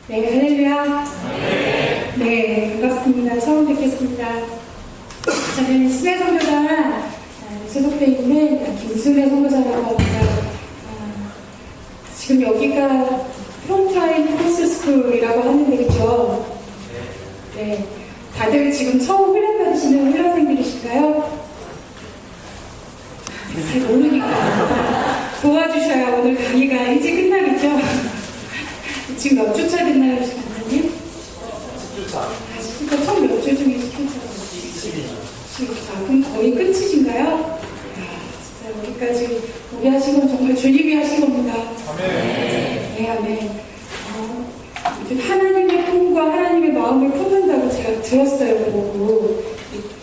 네, 할렐루야. 네, 반갑습니다. 처음 뵙겠습니다. 저는 신의 선교단 소속되어 있는 김순애 선교사라고 합니다. 지금 여기가 프론타인 코스스쿨이라고 하는 데겠죠. 네, 다들 지금 처음 훈련 받으시는 훈련생들이실까요? 잘 모르니까 도와주셔야 오늘 강의가 일찍 끝나겠죠? 지금 몇 주차 됐나요, 강사님? 10주차. 그러니까 총 몇 주 중에 10주차? 10주차. 그럼 거의 끝이신가요? 진짜 여기까지 오게 하신 건 정말 주님이 하신 겁니다. 네, 아멘. 하나님의 꿈과 하나님의 마음을 품는다고 제가 들었어요, 보고.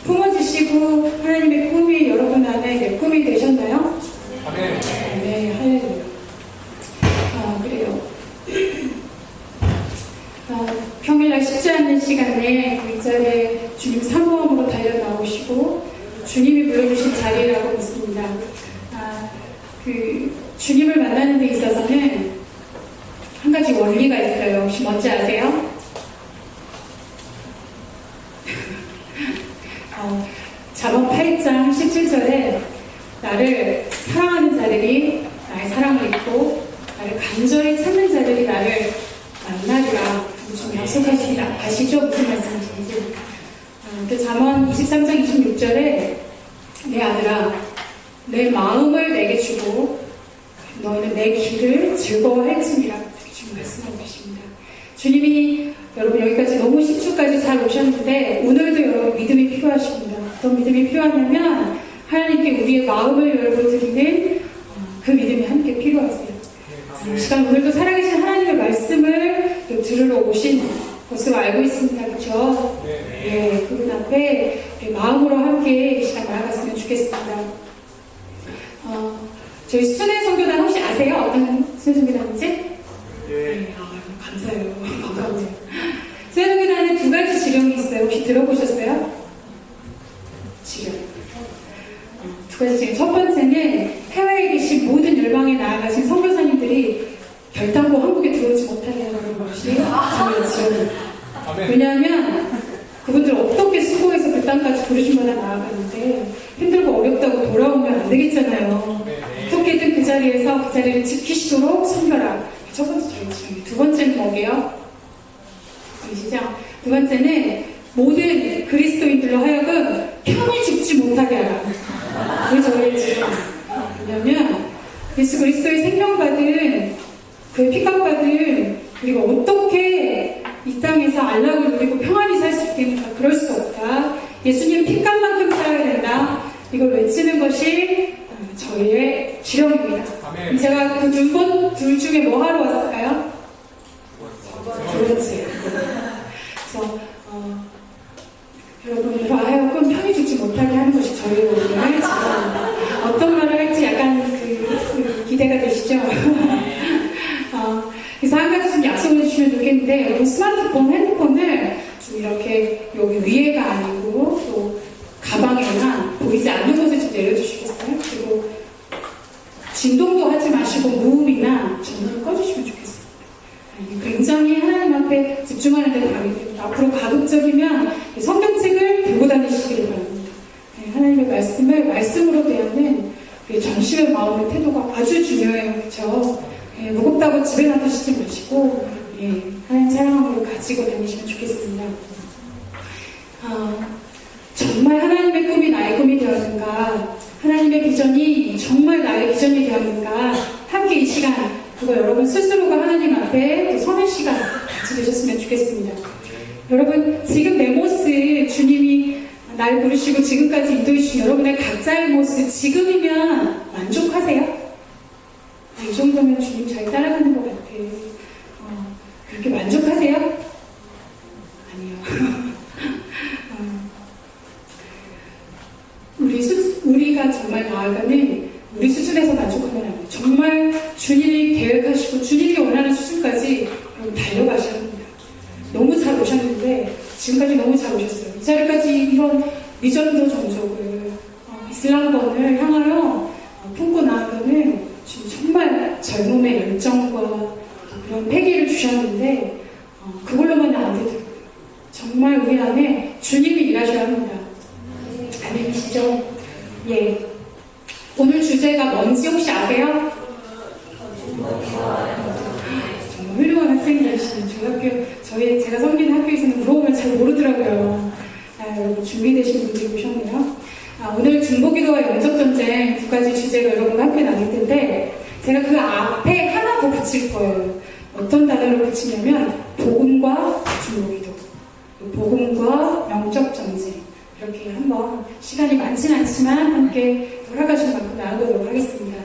품어주시고 하나님의 꿈이 여러분 안에 내 꿈이 되셨나요? 네, 할렐루야. 그래요. 평일날 쉽지 않는 시간에 그 자리에 주님 사모함으로 달려나오시고 주님이 불러주신 자리라고 믿습니다. 그 주님을 만나는 데 있어서는 한 가지 원리가 있어요. 혹시 뭔지 아세요? 잠언 8장 17절에 나를 사랑하는 자들이 나의 사랑을 잊고 나를 간절히 찾는 자들이 나를 만나리라 좀 약속하십니다. 아시죠? 무슨 말씀이신지. 그 잠언 23장 26절에 내 아들아 내 마음을 내게 주고 너희는 내 길을 즐거워할지니라 이렇게 지금 말씀하고 계십니다. 주님이 여러분 여기까지 너무 10주까지 잘 오셨는데 오늘도 여러분 믿음이 필요하십니다. 어떤 믿음이 필요하냐면 하나님께 우리의 마음을 열어드리는 그 믿음이 함께 필요하세요. 이 시간 오늘도 살아계신 하나님의 말씀을 들으러 오신 것으로 알고 있습니다. 그렇죠? 네, 그분 앞에 마음으로 함께 이 시간 나아갔으면 좋겠습니다. 저희 순회 선교단 혹시 아세요? 어떤 순회 선교단인지? 네, 감사해요. 감사합니다. 순회 선교단에 두 가지 지령이 있어요. 혹시 들어보셨어요? 지령. 두 가지 지령. 첫 번째는 해외에 계신 모든 열방에 나아가신 선교사님들이 결단코 한국에 들어오지 못하게 하는 것이 저희의 지령입니다. 왜냐하면 그분들 어떻게 수고해서 그 땅까지 부르심마다 나아가는데 힘들고 어렵다고 돌아오면 안 되겠잖아요. 어떻게든 그 자리에서 그 자리를 지키시도록 섬겨라. 첫 번째 저희 지령이에요. 두 번째는 뭐게요? 보이시죠? 두 번째는 모든 그리스도인들로 하여금 편히 죽지 못하게 하라. 그게 저희의 지령입니다. 왜냐하면 예수 그리스도의 생명받은 그 픽업받은 그리고 어떻게 이 땅에서 안락을 누리고 평안히 살 수 있겠는가? 그럴 수 없다. 예수님 핏값만큼 살아야 된다. 이걸 외치는 것이 저희의 지령입니다. 제가 그 둘 중에 뭐 하러 왔을까요? 두 번째. 그래서 여러분들과 하여금 편히 죽지 못하게 하는 것이 저희의 오늘 지령입니다. 어떤 말을 할지 약간 그 기대가 되시죠? 그래서 한 가지 좀 약속을 해주시면 좋겠는데 여러분 스마트폰, 핸드폰을 좀 이렇게 여기 위에가 아니고 또 가방에나 보이지 않는 곳에 좀 내려주시겠어요? 그리고 진동도 하지 마시고 무음이나 전원을 꺼주시면 좋겠습니다. 굉장히 하나님 앞에 집중하는 데 방해 됩니다. 앞으로 가급적이면 성경책을 들고 다니시기를 바랍니다. 하나님의 말씀을 말씀으로 대하는 전심의 마음의 태도가 아주 중요해요. 그렇죠? 무겁다고 집에 놔두시지 마시고 하나님 사랑함으로 가지고 다니시면 좋겠습니다. 정말 하나님의 꿈이 나의 꿈이 되었는가, 하나님의 비전이 정말 나의 비전이 되었는가, 함께 이 시간 그거 여러분 스스로가 하나님 앞에 서는 시간 같이 되셨으면 좋겠습니다. 여러분 지금 내 모습 주님이 날 부르시고 지금까지 인도해 주신 여러분의 각자의 모습 지금이면 만족하세요? 이 정도면 주님 잘 따라가는 것 같아. 그렇게 만족하세요? 아니요. 우리가 정말 나아가는 우리 수준에서 만족하면 안 돼요. 정말 주님이 계획하시고 주님이 원하는 수준까지 달려가셔야 합니다. 너무 잘 오셨는데 지금까지 너무 잘 오셨어요. 이 자리까지 이런 미전도 종족을 이슬람권을 향하여 품고 나아가는 지금 정말 젊음의 열정과 그런 패기를 주셨는데 그걸로만 안 되더라고요. 정말 우리 안에 주님이 일하셔야 합니다. 아멘이시죠? 예. 오늘 주제가 뭔지 혹시 아세요? 정말 훌륭한 학생들이시는 제가 섬기는 학교에서는 물어보면 잘 모르더라고요. 여러분 준비되신 분들이 오셨네요. 오늘 중보기도와 영적전쟁 두 가지 주제가 여러분과 함께 나눌 텐데 제가 그 앞에 하나 더 붙일 거예요. 어떤 단어를 붙이냐면 복음과 중보기도, 복음과 영적전쟁 이렇게 한번 시간이 많진 않지만 함께 돌아가신 만큼 나누도록 하겠습니다.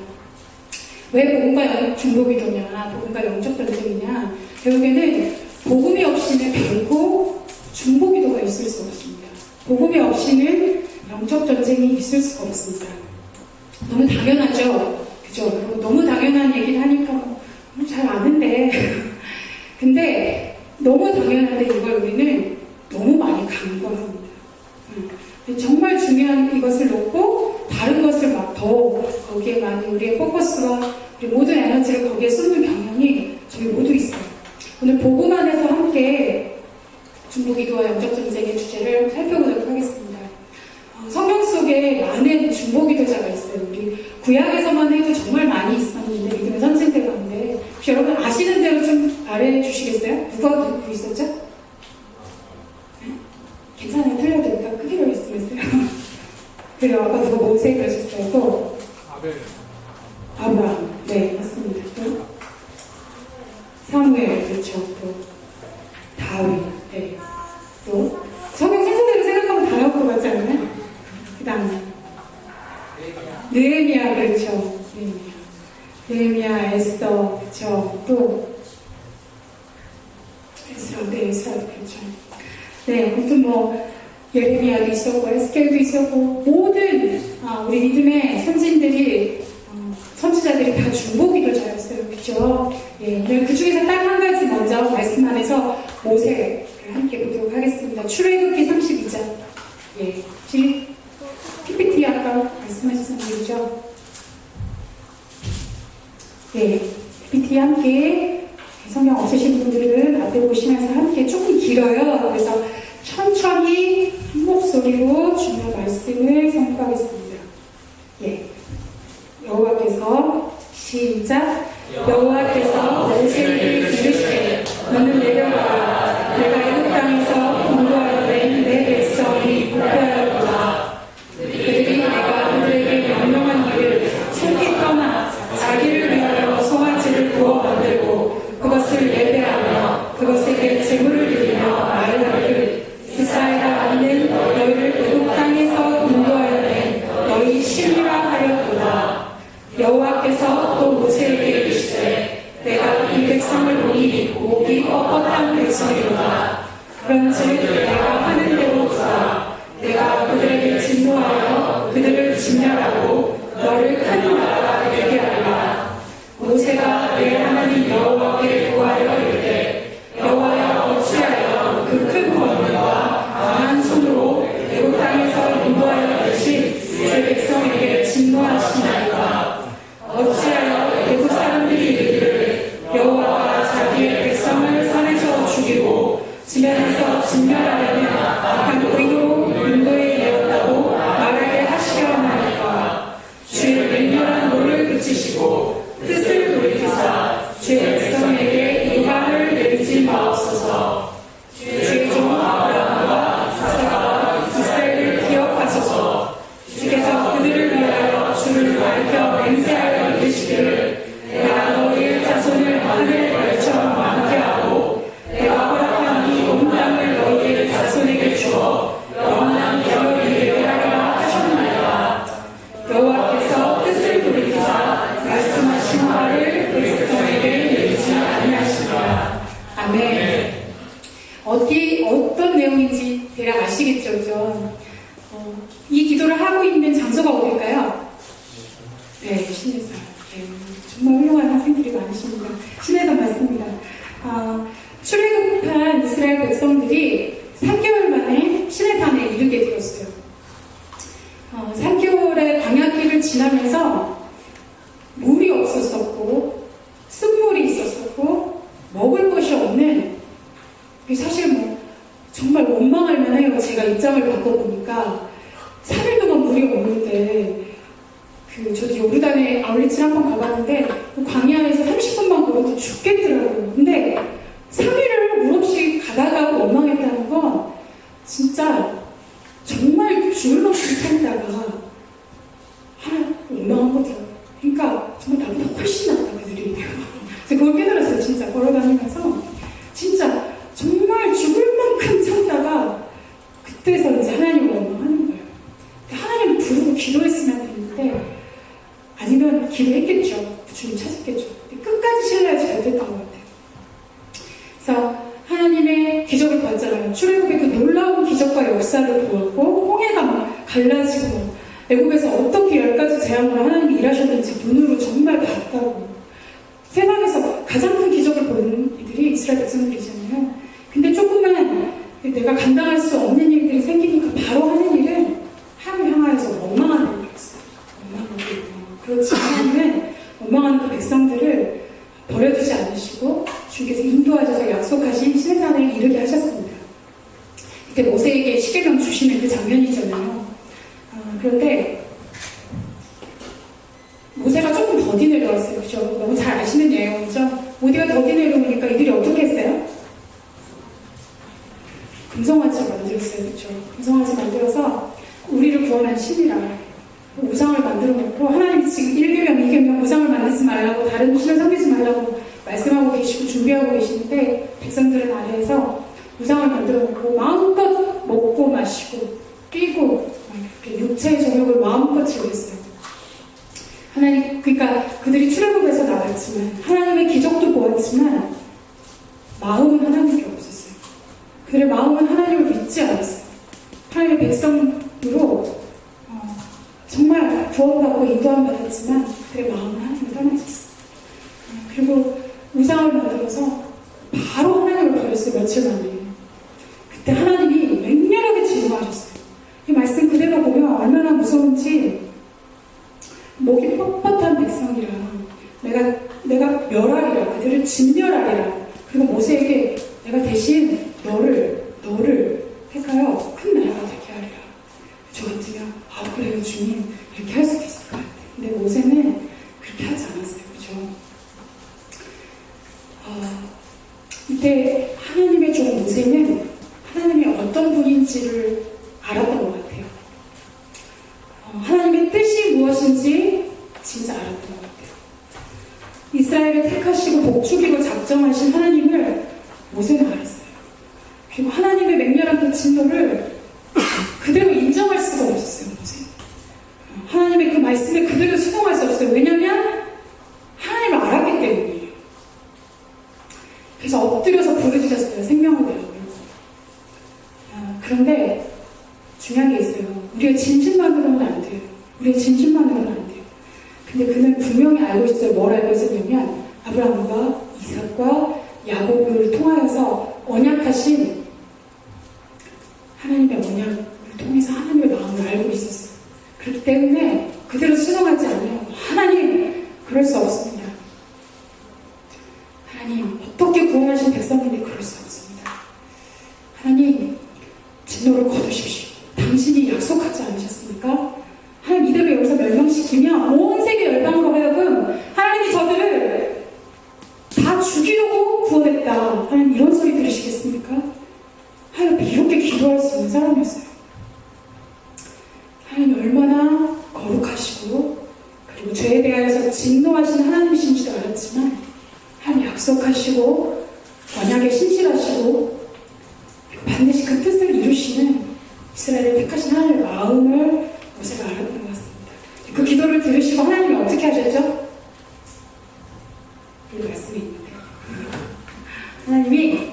왜 복음과 중보기도냐, 복음과 영적전쟁이냐, 결국에는 복음이 없이는 결국 중보기도가 있을 수 없습니다. 복음이 없이는 영적전쟁이 있을 수가 없습니다. 너무 당연하죠? 그죠? 너무 당연한 얘기를 하니까 잘 아는데 근데 너무 당연한데 이걸 우리는 너무 많이 간과합니다. 정말 중요한 이것을 놓고 다른 것을 막 더 거기에 많이 우리의 포커스와 우리 모든 에너지를 거기에 쏟는 경향이 저희 모두 있어요. 오늘 복음 안에서 함께 중보기도와 영적전쟁의 주제를 살펴보도록 하겠습니다. 성경 속에 많은 중보기도자가 있어요. 우리 구약에서만 해도 정말 많이 있었는데 믿음의 선생들 가운데 혹시 여러분 아시는 대로 좀 말해주시겠어요? 누가 누구 있었죠? 네? 괜찮아요. 틀려도 될까? 크기로 말씀했어요. 그리고 아까 누가 모세 그러셨어요. 또 아브라함. 네, 맞습니다. 또 사무엘. 그렇죠. 또 다윗. 네. 또 성경 순서대로 생각하면 다 나올 것 같지 않나요? 그 다음에 느헤미야. 그렇죠. 느헤미야, 에스더. 그렇죠. 또 에스라. 그렇죠. 네, 아무튼 예레미야도 있었고 에스겔도 있었고 모든 우리 믿음의 선지자들이 다 중보기도자였어요. 그렇죠? 예, 오늘 그 중에서 딱 한 가지 먼저 말씀 안에서 모세를 함께 보도록 하겠습니다. 출애굽기 32장. 예, 혹시 PPT 아까 말씀하신 분이죠? 예, PPT 함께 성경 없으신 분들은 앞에 보시면서 함께 조금 길어요. 그래서 천천히 한 목소리로 주님의 말씀을 선포하겠습니다. 예, 여호와께서 시작. 여호와께서 모세에게 이르시되 너는 내려가라. 내가 애굽 땅에서 인도하여 낸 내 백성이 부패하였구나. 그들이 내가 그들에게 명령한 일을 속히 떠나 자기를 위하여 송아지를 구워 만들고 그것을 예배하며 그것에게 제물을 드리며 말하기를 이스라엘아 나는 너희를 애굽 땅에서 인도하여 낸 너희 신이라 하였구나. 여호와께서 또 모세에게 이르시되 내가 이 백성을 보니 목이 뻣뻣한 백성이로다. 그런즉 내가 하는 대로 두라. 내가 그들에게 진노하여 그들을 진멸하고 너를 큰 나라가 되게 하리라. 모세가 내 하나님 여호와께 구하여 이르되 여호와여 어찌하여 그 큰 권능과 강한 손으로 애굽 땅에서 인도하여 내신 주의 백성에게 진노하시나이까. 어찌하여 애굽 사람들이 이르기를 여호와가 자기의 백성을 산에서 죽이고 지면에서 진멸하려는 악한 의로 인도에 내었다고 말하게 하시려 하나이까. 주의 맹렬한 노를 그치시고 뜻을 돌이키사 주의 백성에게 유한을 내리지 마옵소서. 주의 종 아브라함과 이삭과 이스라엘을 기억하소서. 주께서 그들을 위하여 주를 밝혀 맹세하여 이르시기를 내가 너희의 자손을 하늘의 별처럼 많게 하고 내가 허락한 이 온 땅을 너희의 자손에게 주어 영원한 기업이 되게 하리라 하셨나이다. 여호와께서 뜻을 돌이키사 말씀하신 말을 그 백성에게 내리지 아니하시리라. 아멘. 어떤 내용인지 대략 아시겠죠? 그죠? 이 기도를 하고 있는 장소가 어딜까요? 네, 신해산. 네, 정말 훌륭한 학생들이 많으십니다. 신해산 맞습니다. 출애굽한 이스라엘 백성들이 3개월 만에 신해산에 이르게 되었어요. 3개월의 광야길을 지나면서 물이 없었었고 쓴물이 있었었고 먹을 것이 없는 사실 뭐 정말 원망할 만해요. 제가 입장을 바꿔보니까 3일 동안 물이 없는데 저도 요르단에 아울렛을 한번 가봤는데 광야에서 30분만 걸어도 죽겠더라고요. 근데 3일을 물 없이 가다가 원망했다는 건 진짜 정말 죽을 만큼 참다가 원망한 거죠. 그러니까 정말 나보다 훨씬 낫다 그들이. 제가 그걸 깨달았어요. 진짜 걸어다니면서 진짜 정말 죽을 만큼 참다가 그때서 이제 하나님을 원망하는 거예요. 하나님을 부르고 기도했으면 되는데 아니면 기도했겠죠. 주님 찾았겠죠. 끝까지 신뢰하지 못했던 것 같아요. 그래서 하나님의 기적을 봤잖아요. 출애굽의 그 놀라운 기적과 역사를 보았고 홍해가 막 갈라지고 애굽에서 어떻게 10가지 재앙으로 하나님이 일하셨는지 눈으로 정말 봤다고. 세상에서 가장 큰 기적을 보는 이들이 이스라엘 백성들이잖아요. 근데 조금만 내가 감당할 수 없는 일들이 생기니까 바로 하는 일은 하나님 향하여서 원망하는 일이었어요. 원망하는 일. 그렇지 하나님은 원망하는 그 백성들을 버려두지 않으시고 주께서 인도하셔서 약속하신 시내산에 이르게 하셨습니다. 그때 모세에게 십계명 주시는 그 장면이잖아요. 그런데 모세가 조금 더디 내려왔어요. 그죠? 너무 잘 아시는 내용이죠? 모세가 더디 내려오니까 이들이 어떻게 했어요? 금송아지 만들었어요. 그죠? 금송아지 만들어서 우리를 구원한 신이라 우상을 만들어 놓고 하나님이 지금 1계명, 2계명 우상을 만들지 말라고 다른 신을 섬기지 말라고 말씀하고 계시고 준비하고 계시는데 백성들은 아래에서 우상을 만들어 놓고 마음껏 먹고 마시고 뛰고 이렇게 육체의 정욕을 마음껏 즐겼어요. 하나님, 그러니까 그들이 출애굽에서 나왔지만 하나님의 기적도 보았지만 마음은 하나님께 없었어요. 그들의 마음은 하나님을 믿지 않았어요. 하나님의 백성으로 정말 구원받고 인도함 받았지만 그들의 마음은 하나님을 떠나셨어요. 그리고 우상을 만들어서 바로 하나님을 버렸어요. 며칠 만에. 그때 하나님이 맹렬하게 진노하셨어요. 이 말씀 그대로 보면 얼마나 무서운지 목이 뻣뻣한 백성이라 내가 멸하리라 그들을 진멸하리라. 그리고 모세에게 내가 대신 너를 택하여 큰 나라가 되게 하리라. 저 같으면 그래요 주님 이렇게 할 수도 있을 것 같아요. 근데 모세는 그렇게 하지 않았어요. 그죠? 이때 하나님의 종 모세는 하나님이 어떤 분인지를 알았던 것 같아요. 하나님의 뜻이 무엇인지 진짜 알았던 것 같아요. 이스라엘을 택하시고 복주기로 작정하신 하나님을 모세는 알았어요. 그리고 하나님의 맹렬한 그 진노를 그대로 인정할 수가 없었어요. 모세. 하나님의 그 말씀에 그대로 수긍할 수 없어요. 왜냐하면 하나님을 알았기 때문이에요. 그래서 엎드려서 부르짖었어요. 생명을 내어요. 그런데 중요한 게 있어요. 우리의 진심만으로는 안 돼요. 우리의 진심만으로는 안 돼요. 근데 그는 분명히 알고 있어요. 뭘 알고 있었냐면 아브라함과 이삭과 야곱을 통하여서 언약하신 하나님의 언약을 통해서 하나님의 마음을 알고 있었어요. 그렇기 때문에 그대로 순종하지 않아요. 하나님, 그럴 수 없습니다. 하나님, 어떻게 구원하신 백성인데 그럴 수 없습니다. 하나님, 진노를 거두십시오. 당신이 약속하지 않으셨습니까? 하나님 이대로 여기서 멸망시키면 온 세계 열방으로 하여금 하나님이 저들을 다 죽이려고 구원했다. 하나님 이런 소리 들으시겠습니까? 하나님 이렇게 기도할 수 있는 사람이었어요. 하나님 얼마나 거룩하시고 그리고 죄에 대하여서 진노하신 하나님이신 줄 알았지만 하나님 약속하시고 언약에 신실하시고 반드시 그 뜻을 이루시는 이스라엘을 택하신 하나님의 마음을 모세가 알았던 것 같습니다. 그 기도를 들으시고 하나님이 어떻게 하셨죠? 이 말씀이 있는데 하나님이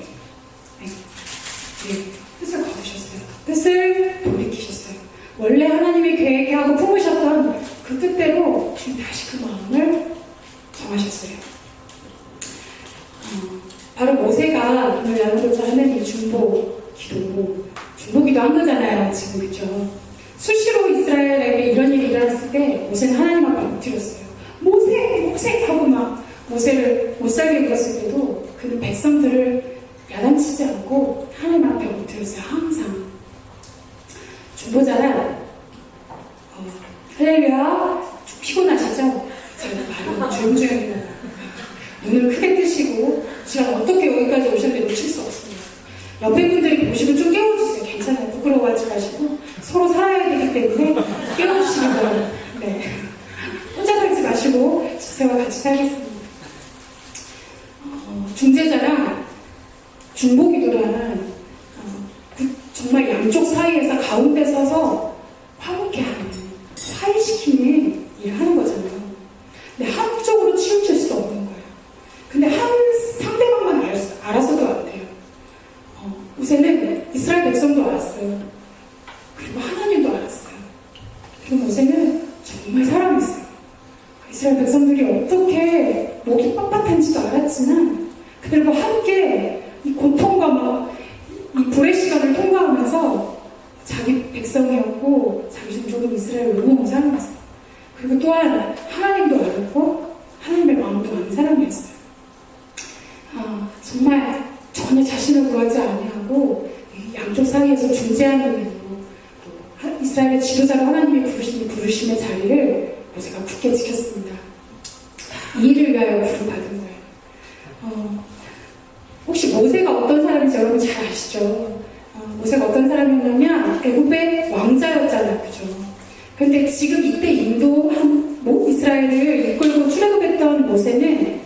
뜻을 거두셨어요. 뜻을 돌이키셨어요. 원래 하나님이 계획하고 품으셨던 그 뜻대로 지금 다시 그 마음을 정하셨어요. 바로 모세가 오늘 나누고자 하는 이 중보기도 한 거잖아요. 지금 그렇죠? 수시로 이스라엘에게 이런 일이 일어났을 때 모세는 하나님 앞에 엎드렸어요. 모세 하고 막 모세를 못 살게 굴었을 때도 그는 백성들을 야단치 장난치지 않고 하나님 앞에 엎드렸어요. 항상. 중보자는 할렐루야. 피곤하시죠? 제가 말을 조용조용히 눈을 크게 뜨시고 제가 어떻게 여기까지 오셨는지 놓칠 수 없습니다. 옆에 분들이 보시면 좀 깨워주세요. 괜찮아요. 부끄러워하지 마시고 서로 살아야 되기 때문에 깨워주시기 바랍니다. 네. 혼자 살지 마시고 지세와 같이 살겠습니다. 중재자랑 중보기도라는 정말 양쪽 사이에서 가운데 서서 화목케 하는, 화해시키는 일을 하는 거잖아요. 근데 한쪽으로 치우칠 수 없는 거예요. 근데 상대방만 알아서도 안 돼요. 모세는 이스라엘 백성도 알았어요. 그리고 하나님도 알았어요. 그리고 모세는 정말 사람이었어요. 이스라엘 백성들이 어떻게 목이 빳빳한지도 알았지만 그들과 함께 이 고통과 막 이 불의 시간을 통과하면서 자기 백성이었고 자기 종족은 이스라엘을 응원한 사람이었어요. 그리고 또한 하나님도 알았고 하나님의 마음도 아는 사람이었어요. 정말 전혀 자신을 구하지 아니하고 양쪽 사이에서 중재하는 일로 이스라엘의 지도자로 하나님이 부르심의 자리를 모세가 굳게 지켰습니다. 이 일을 위하여 부름받은 거예요. 혹시 모세가 어떤 사람인지 여러분 잘 아시죠? 모세가 어떤 사람이었냐면 애굽의 왕자였잖아요. 그죠? 그런데 지금 이때 인도한 이스라엘을 이끌고 출애굽했던 모세는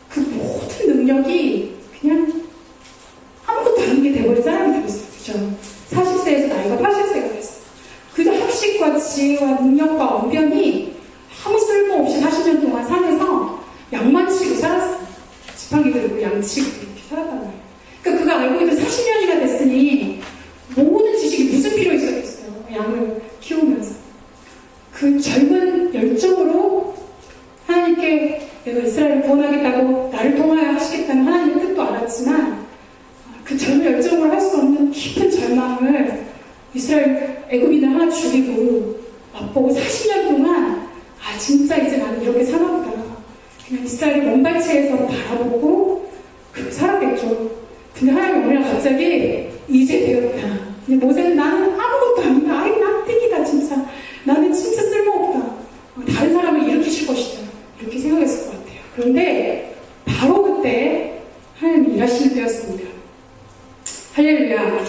그 모든 능력이 그냥 아무것도 아닌 게 돼버린 사람이 되었어요. 그죠? 40세에서 나이가 80세가 됐어요. 그 학식과 지혜와 능력과 언변이 아무 쓸모없이 40년 동안 산에서 양만 치고 살았어요. 지팡이 들고 양치고 이렇게 살았단 말이에요. 그러니까 그가 알고 있는 40년이나 됐으니 모든 지식이 무슨 필요 있었겠어요. 양을 키우면서. 그 젊은 열정으로 하나님께 내가 이스라엘을 구원하겠다고 나를 통하여 하시겠다는 하나님의 뜻도 알았지만 그 젊은 열정으로 할 수 없는 깊은 절망을 이스라엘 애굽인을 하나 죽이고 맛보고 40년 동안 진짜 이제 나는 이렇게 사나보다. 그냥 이스라엘을 먼발치에서 바라보고 그렇게 살았겠죠. 근데 하나님 어느 날 갑자기 이제 되었다. 근데 모세는 나는 아무것도 아니다. 아이 납득이다 진짜. 나는 진짜 쓸모없다. 다른 사람을 일으키실 것이다. 이렇게 생각했을 것 같아요. 그런데 바로 그때 하나님이 일하시는 때였습니다. 할렐루야.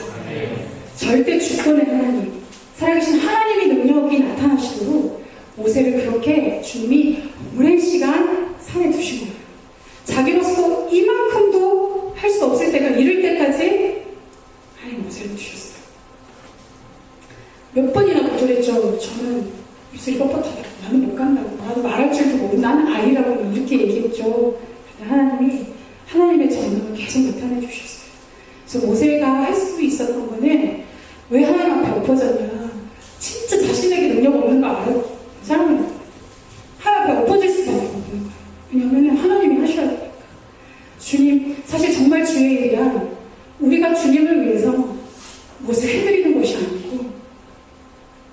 절대 주권의 하나님, 살아계신 하나님의 능력이 나타나시도록 모세를 그렇게 주님이 오랜 시간 산에 두신 거예요. 자기로서 이만큼도 할 수 없을 때가 이를 때까지 하나님 모세를 두셨어요. 몇 번이나 거절했죠. 저는 입술이 뻣뻣하다고, 나는 못 간다고, 나도 말할 줄도 모르고 나는 아니라고 이렇게 얘기했죠. 근데 하나님이 하나님의 전능을 계속 나타내 주셨어요. 그래서 모세가 할 수 있었던 거는 왜 하나님 앞에 엎어졌냐, 진짜 자신에게 능력 없는 거 알아요. 사람은 하나님 앞에 엎어질 수밖에 없는 거예요. 왜냐하면 하나님이 하셔야 되니까. 주님, 사실 정말 주의 일이야. 우리가 주님을 위해서 무엇을 해드리는 것이 아니고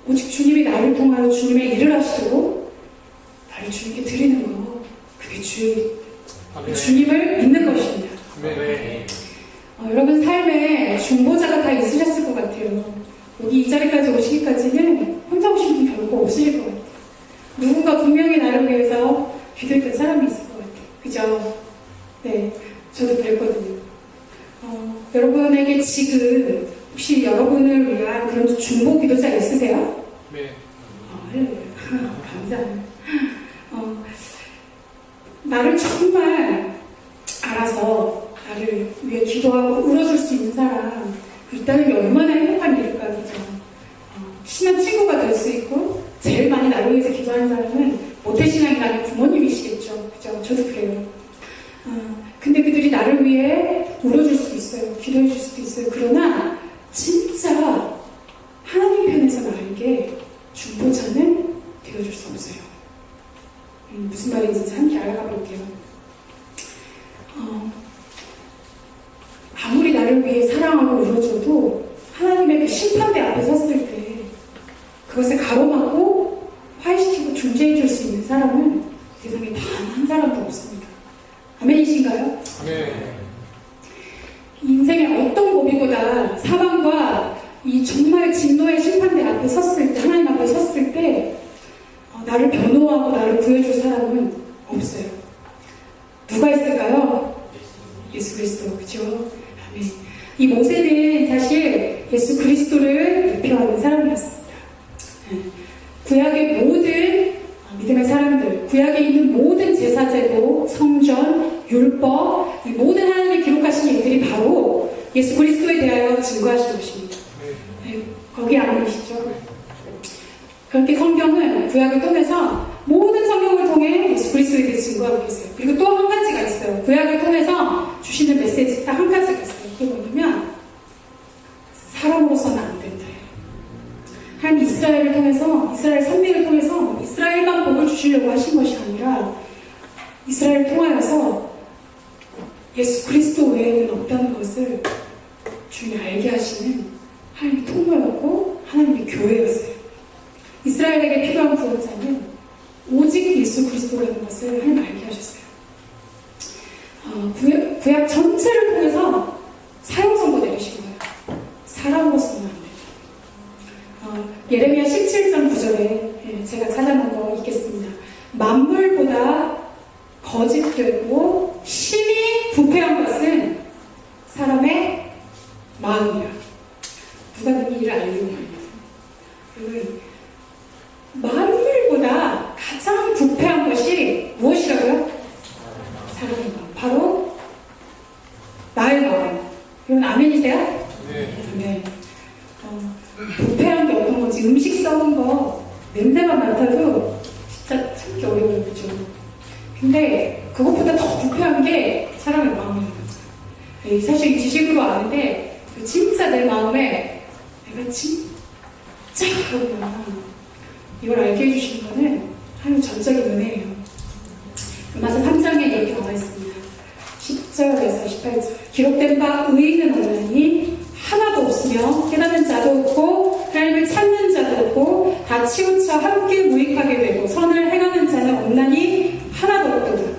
오직 주님이 나를 통하여 주님의 일을 하시도록 나를 주님께 드리는 거, 그게 주의 일. 주님을 믿는 것입니다. 여러분 삶에 중보자가 다 있으셨을 것 같아요. 여기 이 자리까지 오시기까지는 혼자 오신 분 별거 없으실 것 같아요. 누군가 분명히 나를 위해서 기도했던 사람이 있을 것 같아요. 그죠? 네, 저도 그랬거든요. 여러분에게 지금 혹시 여러분을 위한 그런 중보 기도자 있으세요? 네. 감사합니다. 나를 정말 알아서 나를 위해 기도하고 울어줄 수 있는 사람 있다는 게 얼마나 행복한 일일까, 그죠? 친한 친구가 될 수 있고 제일 많이 나를 위해서 기도하는 사람은 모태신앙이 나는 부모님이시겠죠. 그죠? 저도 그래요. 근데 그들이 나를 위해 울어줄 수도 있어요. 기도해 줄 수도 있어요. 그러나 진짜 하나님 편에서 나에게 중보자는 되어줄 수 없어요. 무슨 말인지 함께 알아가 볼게요. 아무리 나를 위해 사랑하고 울어줘도 하나님의 그 심판대 앞에 섰을 때 그것을 가로막고 화해시키고 중재해 줄 수 있는 사람은 세상에 단 한 사람도 없습니다. 아멘이신가요? 네. 인생의 어떤 고비보다 사망과 이 정말 진노의 심판대 앞에 섰을 때, 하나님 앞에 섰을 때 나를 변호하고 나를 구해줄 사람은 없어요. 누가 있을까요? 예수 그리스도, 그죠? 아멘. 이 모세는 사실 예수 그리스도를 대표하는 사람이었습니다. 구약의 모든 믿음의 사람들, 구약에 있는 모든 제사제도, 성전, 율법, 이 모든 하나님이 기록하신 일들이 바로 예수 그리스도에 대하여 증거하신 것입니다. 거기 아멘이시죠? 그렇게 성경은 구약을 통해서 모든 성경을 통해 예수 그리스도에 대해 증거하고 계세요. 그리고 또 한 가지가 있어요. 구약을 통해서 주시는 메시지 딱 한 가지가 있어요. 그게 뭐냐면 사람으로서는 안 된다. 한 이스라엘을 통해서, 이스라엘 선민을 통해서 이스라엘만 복을 주시려고 하신 것이 아니라 이스라엘을 통하여서 예수 그리스도 외에는 없다는 것을 주님이 알게 하시는 하나님의 통로였고 하나님의 교회였어요. 이스라엘에게 필요한 구원자는 오직 예수 그리스도라는 것을 하나님 알게 하셨어요. 구약 전체를 통해서 사형 선고 내리신 거예요. 사람으로서는 안 된다. 예레미야 17장 9절에 제가 찾아놓은 거 읽겠습니다. 만물보다 거짓되고 심히 부패한 것은 사람의 마음이라. 누가 그 일을 알려고 합니다. 만물보다 가장 부패한 것이 무엇이라고요? 사람의 마음. 바로 나의 마음. 여러분 아멘이세요? 네. 부패한 게 어떤 건지 음식 썩은 거 냄새만 맡아도 진짜 참기 어려워요. 그죠? 근데 그것보다 더 부패한 게 사람의 마음입니다. 사실 지식으로 아는데 진짜 내 마음에 내가 진짜 그러구나. 이걸 알게 해주시는 거는 하나님 전적인 은혜예요. 로마서 3장에 이렇게 나와 있습니다. 10절에서 18절. 기록된 바 의인은 없나니 하나도 없으며 깨닫는 자도 없고 하나님을 찾는 자도 없고 다 치우쳐 함께 무익하게 되고 선을 행하는 자는 없나니 하나도 없도다.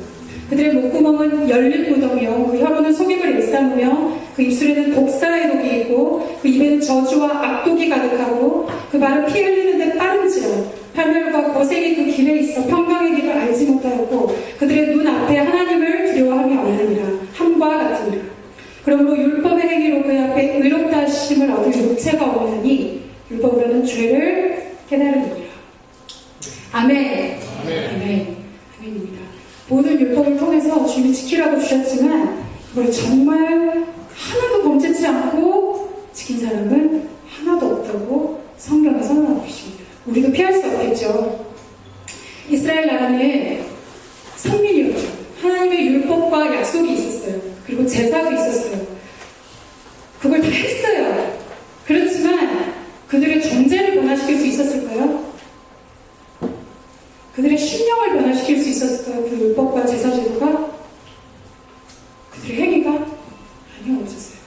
그들의 목구멍은 열린 무덤이요 그 혀로는 속임을 일삼으며 그 입술에는 독사의 독이 있고 그 입에는 저주와 악독이 가득하고 그 발은 피 흘리는데 빠른지라 팔멸과 고생이 그 길에 있어 평강의 길을 알지 못하였고 그들의 눈 앞에 하나님을 두려워함이 없느니라. 함과 같으니라. 그러므로 율법의 행위로 그의 앞에 의롭다 하심을 얻을 육체가 없느니 율법으로는 죄를 깨달으니라. 아멘. 아멘. 아멘입니다. 모든 율법을 통해서 주님이 지키라고 주셨지만 그걸 정말 하나도 범죄치 않고 지킨 사람은 하나도 없다고 성경에 선언하고 있습니다. 우리도 피할 수 없겠죠. 이스라엘 나라는 선민이었죠. 하나님의 율법과 약속이 있었어요. 그리고 제사도 있었어요. 그걸 다 했어요. 그렇지만 그들의 존재를 변화시킬 수 있었을까요? 그들의 심령을 변화시킬 수 있었을까요? 그 율법과 제사 제도가? 그들의 행위가? 아니요, 없었어요.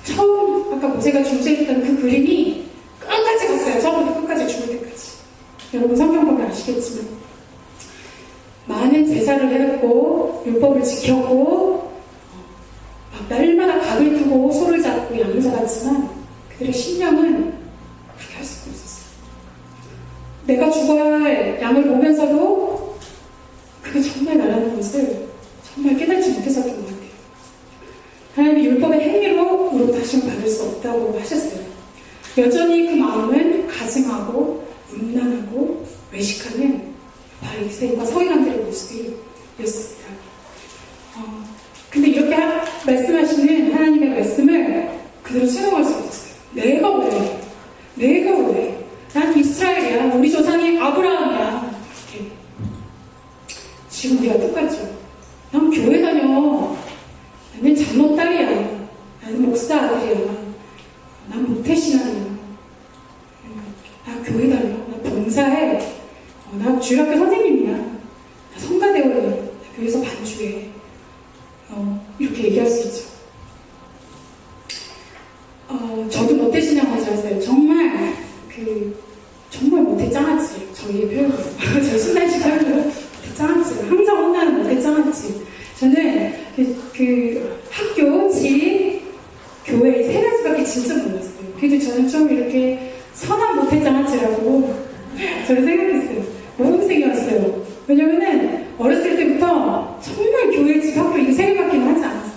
처음 아까 모세가 중재했던 그 그림이 끝까지 갔어요. 처음부터 끝까지 죽을 때까지. 여러분 성경 보면 아시겠지만 많은 제사를 했고 율법을 지켰고 막 날마다 각을 두고 소를 잡고 양을 잡았지만 그들의 심령은 그렇게 할 수가 없었어요. 내가 죽어야 할 양을 보면서도 그게 정말 나라는 것을 정말 깨닫지 못했었던 것 같아요. 하나님의 율법의 행위로 의롭다 하심을 받을 수 없다고 하셨어요. 여전히 그 마음은 가증하고 음란하고 외식하는 바리새인과 서기관들의 모습이었습니다. 근데 이렇게 말씀하시는 하나님의 말씀을 그대로 수용할 수 없었어요. 내가 왜? 내가 왜? 난 이스라엘이야. 우리 조상이 아브라함이야. 이렇게. 지금 우리가 똑같죠. 난 교회 다녀. 나는 장로 딸이야. 나는 목사 아들이야. 난 모태신앙이야. 나 교회 다녀. 나 봉사해. 나 주일학교 선생님이야. 나 성가대원이야. 나 교회에서 반주해. 이렇게 얘기할 수 있죠. 저도 모태신앙하지 않았어요. 정말 모태 짱아찌. 저희의 표현으로. 저희 신날씨 표현으로 모태 짱아찌. 항상 혼나는 모태 짱아찌. 저는 학교, 집, 교회 이 세 가지밖에 진짜 몰랐어요. 그래도 저는 좀 이렇게 선한 모태장아찌라고 저는 생각했어요. 모범생이었어요. 왜냐면은 어렸을 때부터 정말 교회, 집, 학교 이 세 개밖에는 하지 않았어요.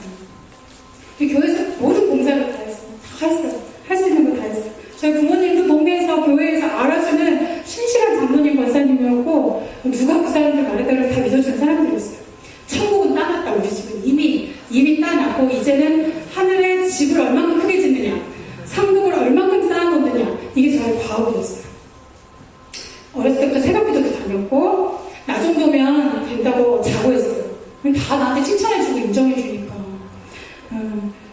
교회에서 모든 봉사를 다 했어요. 다 했어요. 할 수 있는 거 다 했어요. 저희 부모님도 동네에서 교회에서 알아주는 신실한 장로님 권사님이었고 누가 그 사람들 말에 따라 다 믿어주는 사람들이었어요. 천국은 따놨다. 우리 집은 이미 따놨고 이제는 하늘에 집을 얼만큼 크게 짓느냐, 상급을 얼만큼 쌓아놓느냐, 이게 저의 과업이었어요. 어렸을 때부터 새벽기도도 다녔고 나 정도면 된다고 자고했어요. 다 나한테 칭찬해주고 인정해주니까.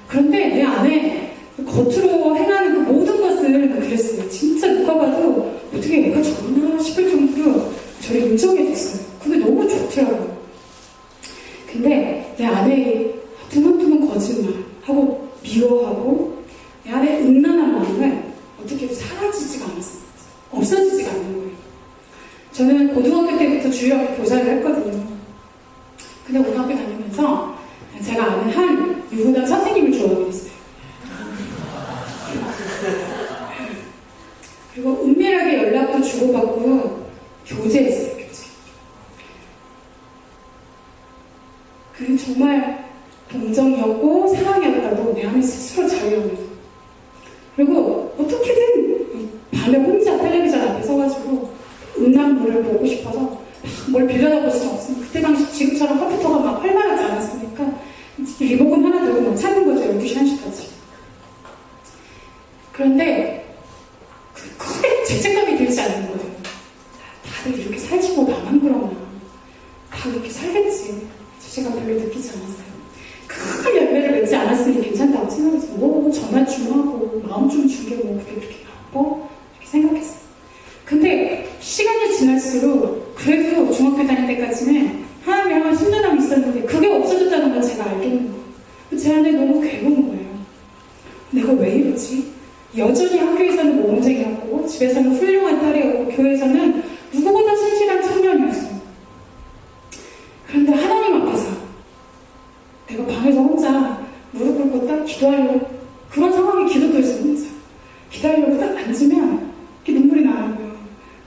그런데 내 안에 겉으로 행하는 그 모든 것을 그랬어요. 진짜 누가 봐도 어떻게 얘가 저러나 싶을 정도로 저를 인정해줬어요. 그게 너무 좋더라고요. 근데 내 안에 두문두문 거짓말하고 미워하고 내 안에 음란한 마음은 어떻게 사라지지가 않았어요. 없어지지가 않는 거예요. 저는 고등학교 때부터 주일학교 교사를 했거든요. 근데 고등학교 다니면서 제가 아는 한 유부남 선생님을 좋아하게 됐어요. 그리고 은밀하게 연락도 주고받고 교제했어요. 교제. 그는 정말 동정이었고 사랑이었다고 내 안에 스스로 자유합니다. 그리고 어떻게든 밤에 혼자 텔레비전 앞에 서가지고 음란물을 보고 싶어서 뭘 빌려다볼 수는 없으니까 그때 당시 지금처럼 컴퓨터가 막 활발하지 않았으니까 리모컨 하나 들고 막 찾는 거죠. 12시, 1시까지. 그런데 크게 죄책감이 들지 않는 거예요. 다들 이렇게 살지고 나만 그러나 다 이렇게 살겠지. 죄책감 별로 느끼지 않았어요. 큰 열매를 맺지 않았으니 괜찮다고 생각했어요. 뭐 전화 중하고 마음 좀 준 게 뭐 그게 그렇게 나빠? 이렇게 생각했어요. 근데 시간이 지날수록 그래도 중학교 다닐 때까지는 하나님을 향한 신뢰감이 있었는데 그게 없어졌다는 걸 제가 알겠는 거예요. 제 안에 너무 괴로운 거예요. 내가 왜 이러지? 여전히 학교에서는 모범생이었고 집에서는 훌륭한 딸이었고 교회에서는 누구보다 신실한 청년이었어요. 그런데 하나님 앞에서 내가 방에서 혼자 무릎 꿇고 딱 기도하려고 그런 상황에 기도도에서 혼자 기도하려고 딱 앉으면 이렇게 눈물이 나는 거예요.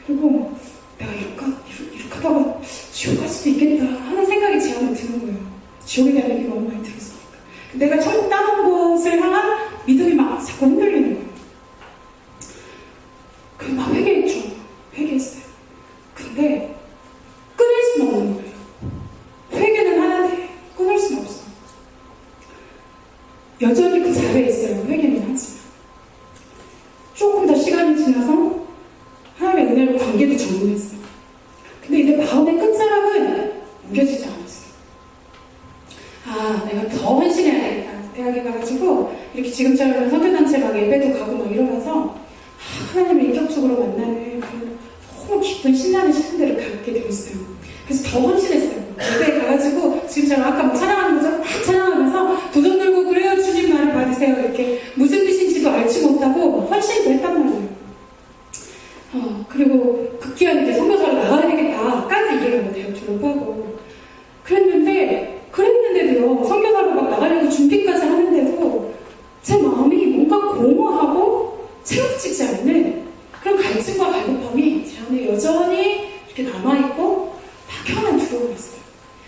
그리고 내가 이렇게 하다가 지옥 갈 수도 있겠다 하는 생각이 제 안에 드는 거예요. 지옥에 대한 얘기가 너무 많이 들었으니까. 내가 처음 따놓은 것을 향한 믿음이 막 자꾸 흔들리는 거예요. 그래서 막 회개했죠. 회개했어요. 근데 끊을 수는 없는 거예요. 회개는 하는데 끊을 수는 없어. 여전히 그 자리에 있어요. 회개는 하지만. 조금 더 시간이 지나서 하나님의 은혜로 관계도 정리했어요. 근데 이제 마음의 끝자락은 옮겨지지 않았어요. 아, 내가 더 헌신해야겠다. 대학에 가가지고 이렇게 지금처럼 선교단체 막 예배도 가고 막 이러면서 하나님을 인격적으로 만나는 그 너무 깊은 신나는 시간들을 갖게 되었어요. 그래서 더 헌신했어요. 예배에 가가지고 지금처럼 아까 막 찬양하는 것처럼 막 찬양하면서 두 손 들고 그래요 주님 나를 받으세요 이렇게 무슨 뜻인지도 알지 못하고 헌신도 했단 말이에요. 그리고 급기야는 이제 선교사로 나가야 되겠다까지 얘기를 대학 졸업하고 그랬는데도요 선교사로 막 나가려고 준비까지 하는데도 제 마음이 뭔가 공허하고 채워지지 않는 그런 갈증과 갈급함이 제 안에 여전히 이렇게 남아있고 막연한 두려움이 있어요.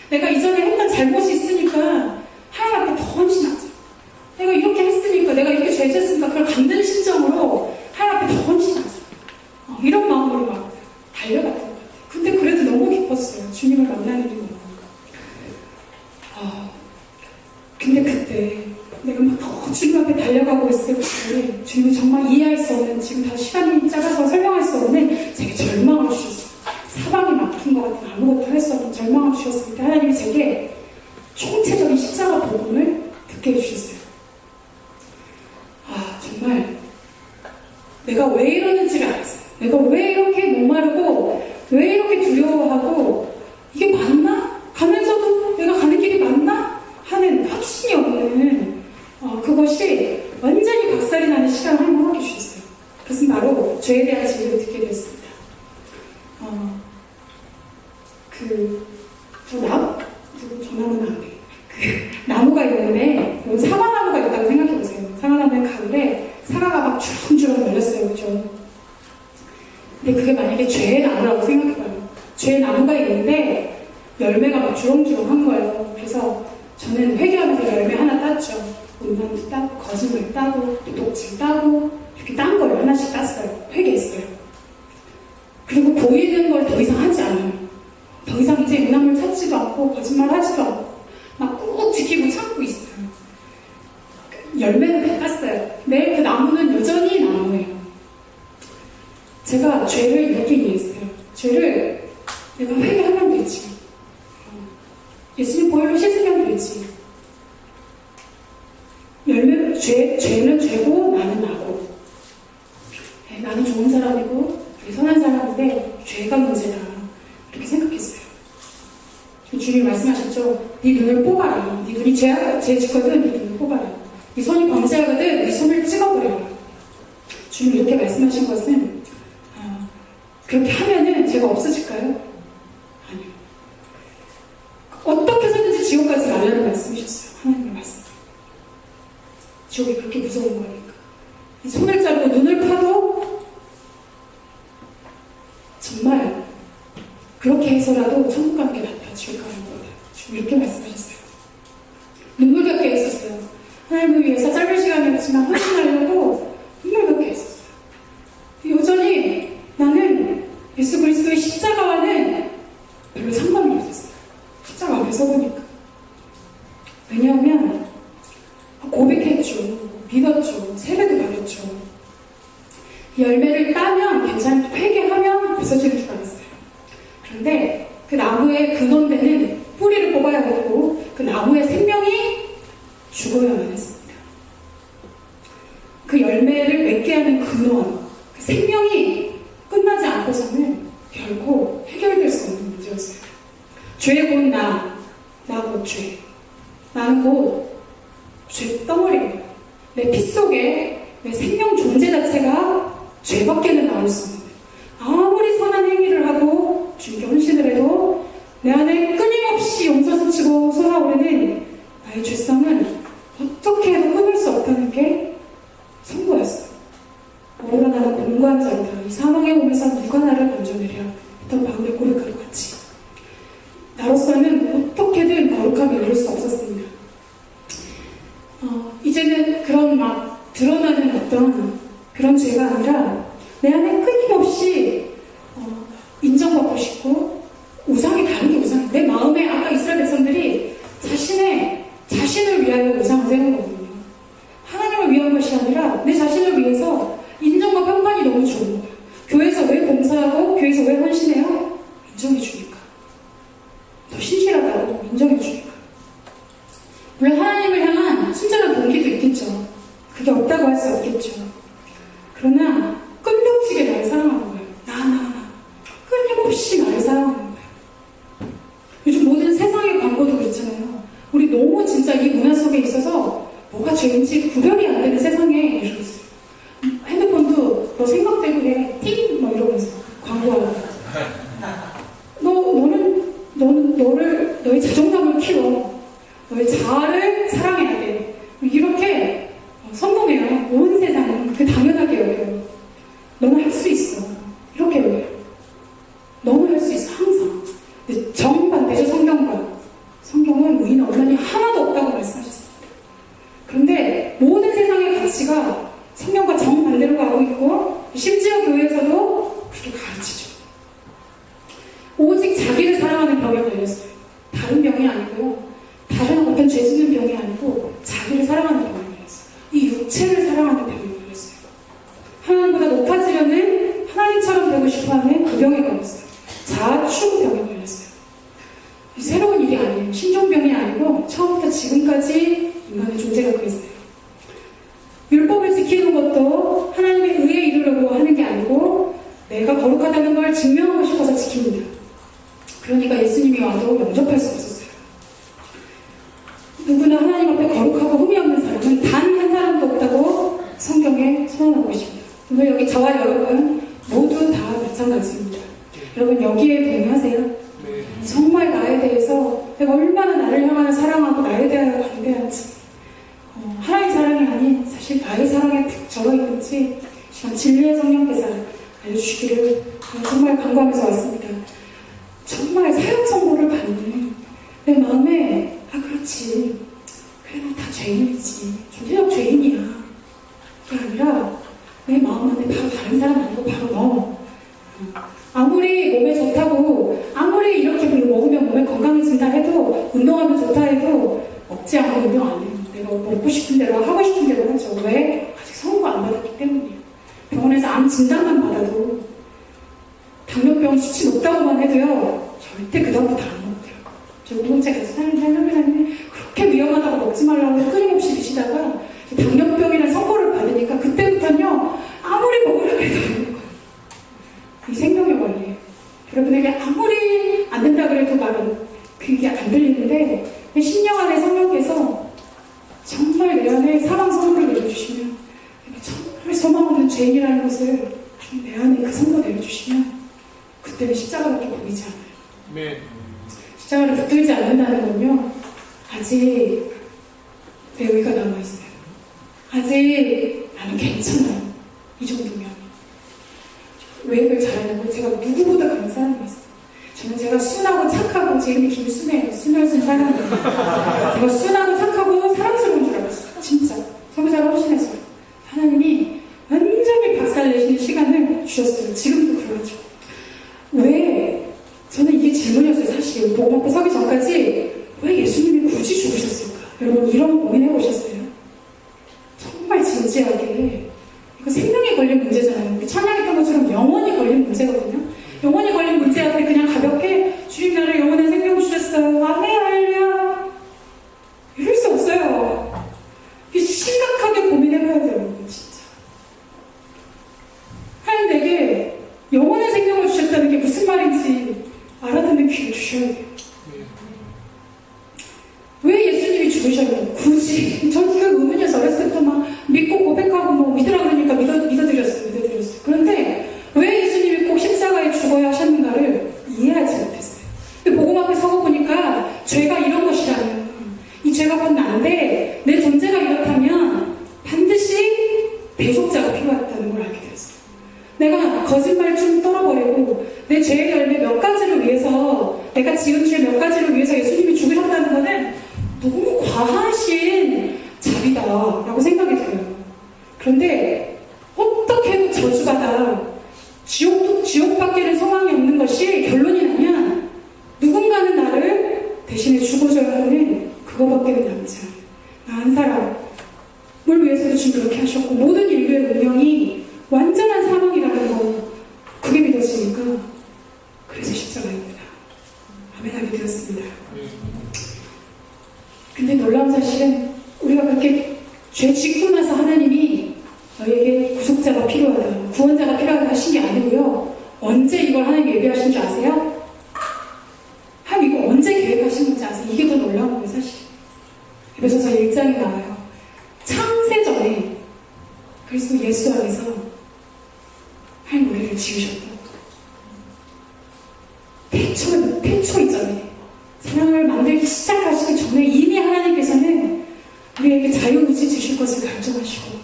내가 이전에 했던 잘못이 있으니까 하나님 앞에 더 헌신하자. 내가 이렇게 했으니까 내가 이렇게 죄졌으니까 그걸 감는 심정으로 하나님 앞에 더 헌신하자. 이런 마음으로 막 달려갔던 것 같아요. 근데 그래도 너무 기뻤어요. 주님을 만나는 게 너무. 근데 그때 내가 막 더 주님 앞에 달려가고 있을 때 주님은 정말 이해할 수 없는 지금 다 시간이 짧아서 설명할 수 없는 제게 절망을 주셨어요. 사방이 막힌 것 같은 아무것도 할 수 없는 절망을 주셨을 때 하나님이 제게 총체적인 십자가 복음을 듣게 해주셨어요. 정말 내가 왜 이러는지를 알았어요. 내가 왜 이렇게 목마르고 왜 이렇게 두려워하고 이게 맞나? 가면서도 내가 가는 길이 맞나? 하는 확신이 없는 그것이 완전히 박살이 나는 시간을 한번 주셨어요. 그것은 바로 죄에 대한 진리를 듣게 되었습니다. 저 나무는 안 돼. 나무가 있는데 막 주렁주렁 열렸어요. 그죠? 근데 그게 만약에 죄의 나무라고 생각해봐요. 죄의 나무가 있는데 열매가 막 주렁주렁한 거예요. 그래서 저는 회개하면서 열매 하나 땄죠. 음란도 따고, 거짓말 따고, 독질 따고, 이렇게 딴 걸 하나씩 땄어요. 회개했어요. 그리고 보이는 걸 더 이상 하지 않아요. 더 이상 이제 음란물 찾지도 않고, 거짓말 하지도 않고, 막 꾹 지키고 참고 있어요. 열매는 다 땄어요. 근데 그 나무는 여전히 나무예요. 제가 죄를 이렇게 이해했어요. 죄를 내가 회개하면 되지. 예수님 보혈로 씻으면 되지. 죄는 죄고 나는 나고. 네, 나는 좋은 사람이고 선한 사람인데 죄가 문제다. 이렇게 생각했어요. 주님이 말씀하셨죠. 네 눈을 뽑아라. 네 눈이 죄 짓거든 네 눈을 뽑아라. 네 손이 범죄하거든 네 손을 찍어버려라. 주님이 이렇게 말씀하신 것은 그렇게 하면은 죄가 없어질까요? 아니요. 어떻게 해서든지 지옥 가지 말라는 말씀이셨어요. 하나님의 말씀. 지옥이 그렇게 무서운 거니까. 손을 자르고 눈을 파도 정말 그렇게 해서라도 천국 가는 게 낫다. 지옥 가는 거다. 지금 이렇게 말씀하셨어요. 눈물겹게 했었어요. 하나님을 위해서 짧은 시간이었지만 헌신하려고 눈물겹게 했었어요. 여전히 나는 예수 그리스도의 십자가와는 별로 상관이 없었어요. 십자가 앞에 서보니까. 왜냐하면 고백했죠. 믿었죠. 세례도 받았죠. 열매를 따면 괜찮고 회개하면 부서지는 줄 알았어요. 그런데 그 나무의 근원되는 뿌리를 뽑아야 했고 그 나무의 생명이 죽어야만 했습니다. 그 열매를 맺게 하는 근원, 그 생명이 끝나지 않고서는 결코 해결될 수 없는 문제였어요. 죄 곧 나 곧 죄. 나는 곧 죄 덩어리입니다. 내 피 속에 내 생명 존재 자체가 죄밖에는 나올 수 없는. 아무리 선한 행위를 하고 주님께 헌신을 해도 내 안에 끊임없이 용서스치고 쏟아오르는 나의 죄성은 어떻게 해도 끊을 수 없다는 게 선고였어요. 오로라 나는 공고한 자이다. 이 사망의 몸에서 누가 나를 건져내랴. 했던 바울의 고백과 같이 나로서는 어떻게든 거룩함을 이룰 수 없었습니다. 이제는 그런 막 드러나는 어떤 그런 죄가 아니라 내 안에 끊임없이 인정받고 싶고 우상이 다른 게 우상이 내 마음에 아까 이스라엘 백성들이 자신을 위하여 우상을 세운 거거든요. 하나님을 위한 것이 아니라 내 자신을 위해서 인정과 평판이 너무 좋은 거예요. 교회에서 왜 봉사하고 교회에서 왜 헌신해요? 인정해 주니까. 더 신실하다고 인정해 주니까. 물론 하나님을 향한 친절한 동기도 있겠죠. 그게 없다고 할 수 없겠죠. 그러나 끈적지게 나를 사랑하는 거예요. 나 끊임없이 나를 사랑하는 거예요. 요즘 모든 세상의 광고도 그렇잖아요. 우리 너무 진짜 이 문화 속에 있어서 뭐가 죄인지 구별이 안 되는 세상에 이르렀어요. 핸드폰도 너 생각대로 해. 띵! 막 이러면서 광고하고. 너는 너의 자존감을 키워. 너의 자아를 사랑해야 돼. 이렇게 성공해요. 온 세상은 그 당연하게 여겨요. 너는 할 수 있어. 이렇게 여겨요. 너는 할 수 있어. 항상. 근데 정반대죠. 성경과. 성경은 의인 언란이 하나도 없다고 말씀하셨습니다. 그런데 모든 세상의 가치가 성경과 정반대로 가고 있고 심지어 교회에서도 그렇게 가르치죠. 오직 자기를 사랑하는 병에 걸렸어요. 다른 병이 아니고요. 다른 어떤 죄 짓는 병이 아니고 자기를 사랑하는 병에 걸렸어요. 이 육체를 사랑하는 병에 걸렸어요. 하나님보다 높아지려는 하나님처럼 되고 싶어하는 그 병에 걸렸어요. 자아 추구 병에 걸렸어요. 새로운 일이 아니에요. 신종병이 아니고 처음부터 지금까지 인간의 존재가 그랬어요. 율법을 지키는 것도 하나님의 의에 이르려고 하는 게 아니고 내가 거룩하다는 걸 증명하고 싶어서 지킵니다. 그러니까 예수님이 와도 영접할 수 없었어요. 누구나 하나님 앞에 거룩하고 흠이 없는 사람은 단 한 사람도 없다고 성경에 선언하고 있습니다. 오늘 여기 저와 여러분 모두 다 마찬가지입니다. 여러분 여기에 동의하세요? 정말 나에 대해서 내가 얼마나 나를 향하여 사랑하고 나에 대하여 관대한지 하나님 사랑이 아닌 사실 사실 나의 사랑에 푹 절어있는지 시간 진리의 성령께서 알려주시기를 정말 간구하면서 왔습니다. 정말 사역 선고를 받는 내 마음에 그렇지 그래 나 다 죄인이지 존재적 죄인이야 그게 아니라 내 마음 안에 바로 다른 사람 아니고 바로 너 아무리 몸에 좋다고 아무리 이렇게 먹으면 몸에 건강해진다 해도 운동하면 좋다 해도 먹지 않고 운동 안 해요. 내가 먹고 싶은 대로 하고 싶은 대로 하죠. 왜? 아직 선고 안 받았기 때문이에요. 병원에서 암 진단만 받아도 당뇨병 수치 높다고만 해도요 절대 그다음부터 안 먹어요. 저 운동체 같이 사는 사람이 그렇게 위험하다고 먹지 말라고 끊임없이 드시다가 당뇨병이라는 선고를 받으니까 그때부터는요 아무리 먹으려고 해도 안 먹어요. 이 생명의 원리예요. 여러분에게 아무리 안 된다 그래도 말은 그게 안 들리는데 신령 안에 성령께서 정말 내 안에 사랑 선물을 내려주시면 내가 정말 소망 없는 죄인이라는 것을 내 안에 그 선물 내려주시면 그때는 십자가밖에 보이지 않아요. 네. 십자가를 붙들지 않는다는 건요 아직 내 의가 남아있어요. 아직 나는 괜찮아요. 이 정도면 왜 그걸 잘하냐면 제가 누구보다 감사한 게 있어요. 저는 제가 순하고 착하고 제 이름이 김순애예요. 순혈 쓴 사람이에요. 제가 순하고 착하고 사랑스러운 줄 알았어요. 진짜 성자가 훨씬해서 하나님이 완전히 박살내시는 시간을 주셨어요. 지금도 그러죠. 왜? 저는 이게 질문이었어요. 사실 복음 앞에 서기 전까지 왜 예수님이 굳이 죽으셨을까? 여러분 이런 고민 해보셨어요? 정말 진지하게 이거 생명이 걸린 문제잖아요. 우리 찬양했던 것처럼 영혼이 걸린 문제거든요. 영혼이 걸린 문제 앞에 그냥 가볍게 주님 나를 영혼의 생명 주셨어요. 아멘 할렐루야. 이럴 수 없어요. 심각하게 고민해봐야 돼요. 진짜. 하나님 내게 영혼의 생명을 주셨다는 게 무슨 말인지 알아듣는 귀를 주셔야 돼요. 왜 예수님이 죽으셨냐고 굳이 저는 그 의문이어서 어렸을 때부터 막 믿고 고백하고 뭐 믿으라 그러니까 믿어드렸어요. 그런데 왜 예수님이 꼭 십자가에 죽어야 하셨는가를 이해하지 못했어요. 근데 복음 앞에 서고 보니까 죄가 이런 것이라면 이 죄가 반대인데 내 존재가 이렇다면 반드시 대속자가 필요하다는 걸 알게 되었어요. 내가 거짓말 좀 떨어버리고 내 죄의 열매 몇 가지를 위해서 내가 지은 죄 몇 가지를 위해서 예수님이 죽으셨다는 것은 너무 과하신 자비다라고 생각이 들어요. 그런데 어떻게 해도 저주받아 지옥밖에는 소망이 없는 것이 결론이 나면 누군가는 나를 대신에 죽어줘야 하는 그거밖에는 남지 않아요. 나 한 사람을 위해서도 지금 그렇게 하셨고 모든 인류의 운명이 완전한 사망이라는 거 그게 믿어지니까 그래서 십자가입니다. 아멘하게 되었습니다. 근데 놀라운 사실은 우리가 그렇게 죄 짓고 나서 하나님이 너에게 구속자가 필요하다, 구원자가 필요하다 하신 게 아니고요. 언제 이걸 하나님 예비하신 줄 아세요? 하나님 이거 언제 계획하신 건지 아세요? 이게 더 놀라운 거예요, 사실. 에베소서 1장에 나와요. 창세 전에 그리스도 예수 안에서 하나님 우리를 지으셨다. 태초 이전에 세상을 만들기 시작하시기 전에 이미 하나님께서는 우리에게 자유의지 주실 것을 결정하시고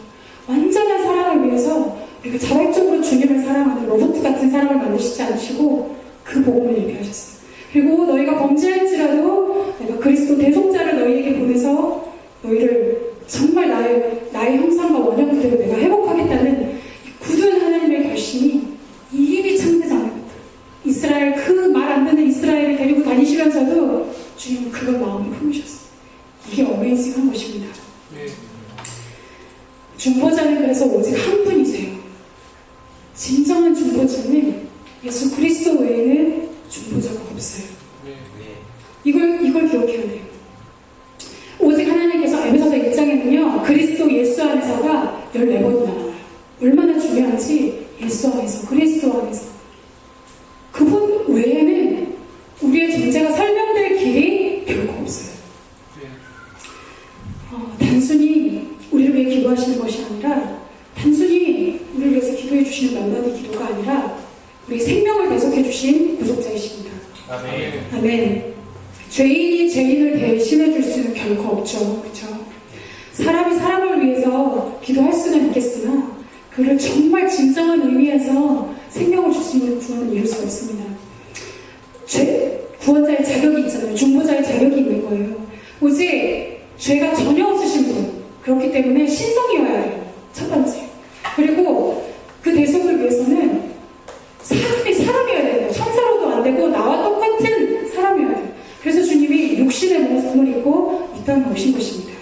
완전한 사랑을 위해서 우리가 자발적으로 주님을 사랑하는 로봇 같은 사랑을 만드시지 않으시고 그 복음을 얘기하셨어요. 그리고 너희가 범죄할지라도 내가 그리스도 대속자를 너희에게 보내서 너희를 정말 나의 형상과 원형 그대로 내가 회복하겠다는 굳은 하나님의 결심이 이미 창세전에부터 이스라엘 그 말 안 듣는 이스라엘을 데리고 다니시면서도 주님은 그걸 마음에 품으셨어요. 이게 어메이징한 것입니다. 네. 중보자는 그래서 오직 한 분이세요. 진정한 중보자는 예수 그리스도 외에는 중보자가 없어요. 이걸 기억해야 돼요. 오직 하나님께서 에베소서 1장에는요 그리스도 예수 안에서가 14번이 나와요. 얼마나 중요한지 예수 안에서 그리스도 안에서 그분 외에는 우리의 존재가 설명될 길이 결코 없어요. 단순히 우리를 위해 기도하시는 것이 아니라 단순히 우리를 위해서 기도해 주시는 몇 마디 기도가 아니라 우리의 생명을 대속해 주신 구속자이십니다. 아멘. 아멘. 죄인이 죄인을 대신해 줄 수는 결코 없죠. 그렇죠? 사람이 사람을 위해서 위해서 기도할 수는 있겠으나 그를 정말 진정한 의미에서 생명을 줄 수 있는 구원은 이룰 수가 없습니다. 구원자의 자격이 있잖아요. 중보자의 자격이 있는 거예요. 오직 죄가 전혀 없으신 분, 그렇기 때문에 신성이어야 해요. 첫 번째. 그리고 그 대속을 위해서는 사람이어야 돼요. 천사로도 안 되고 나와 똑같은 사람이어야 돼요. 그래서 주님이 육신의 모습을 입고 이 땅에 오신 것입니다.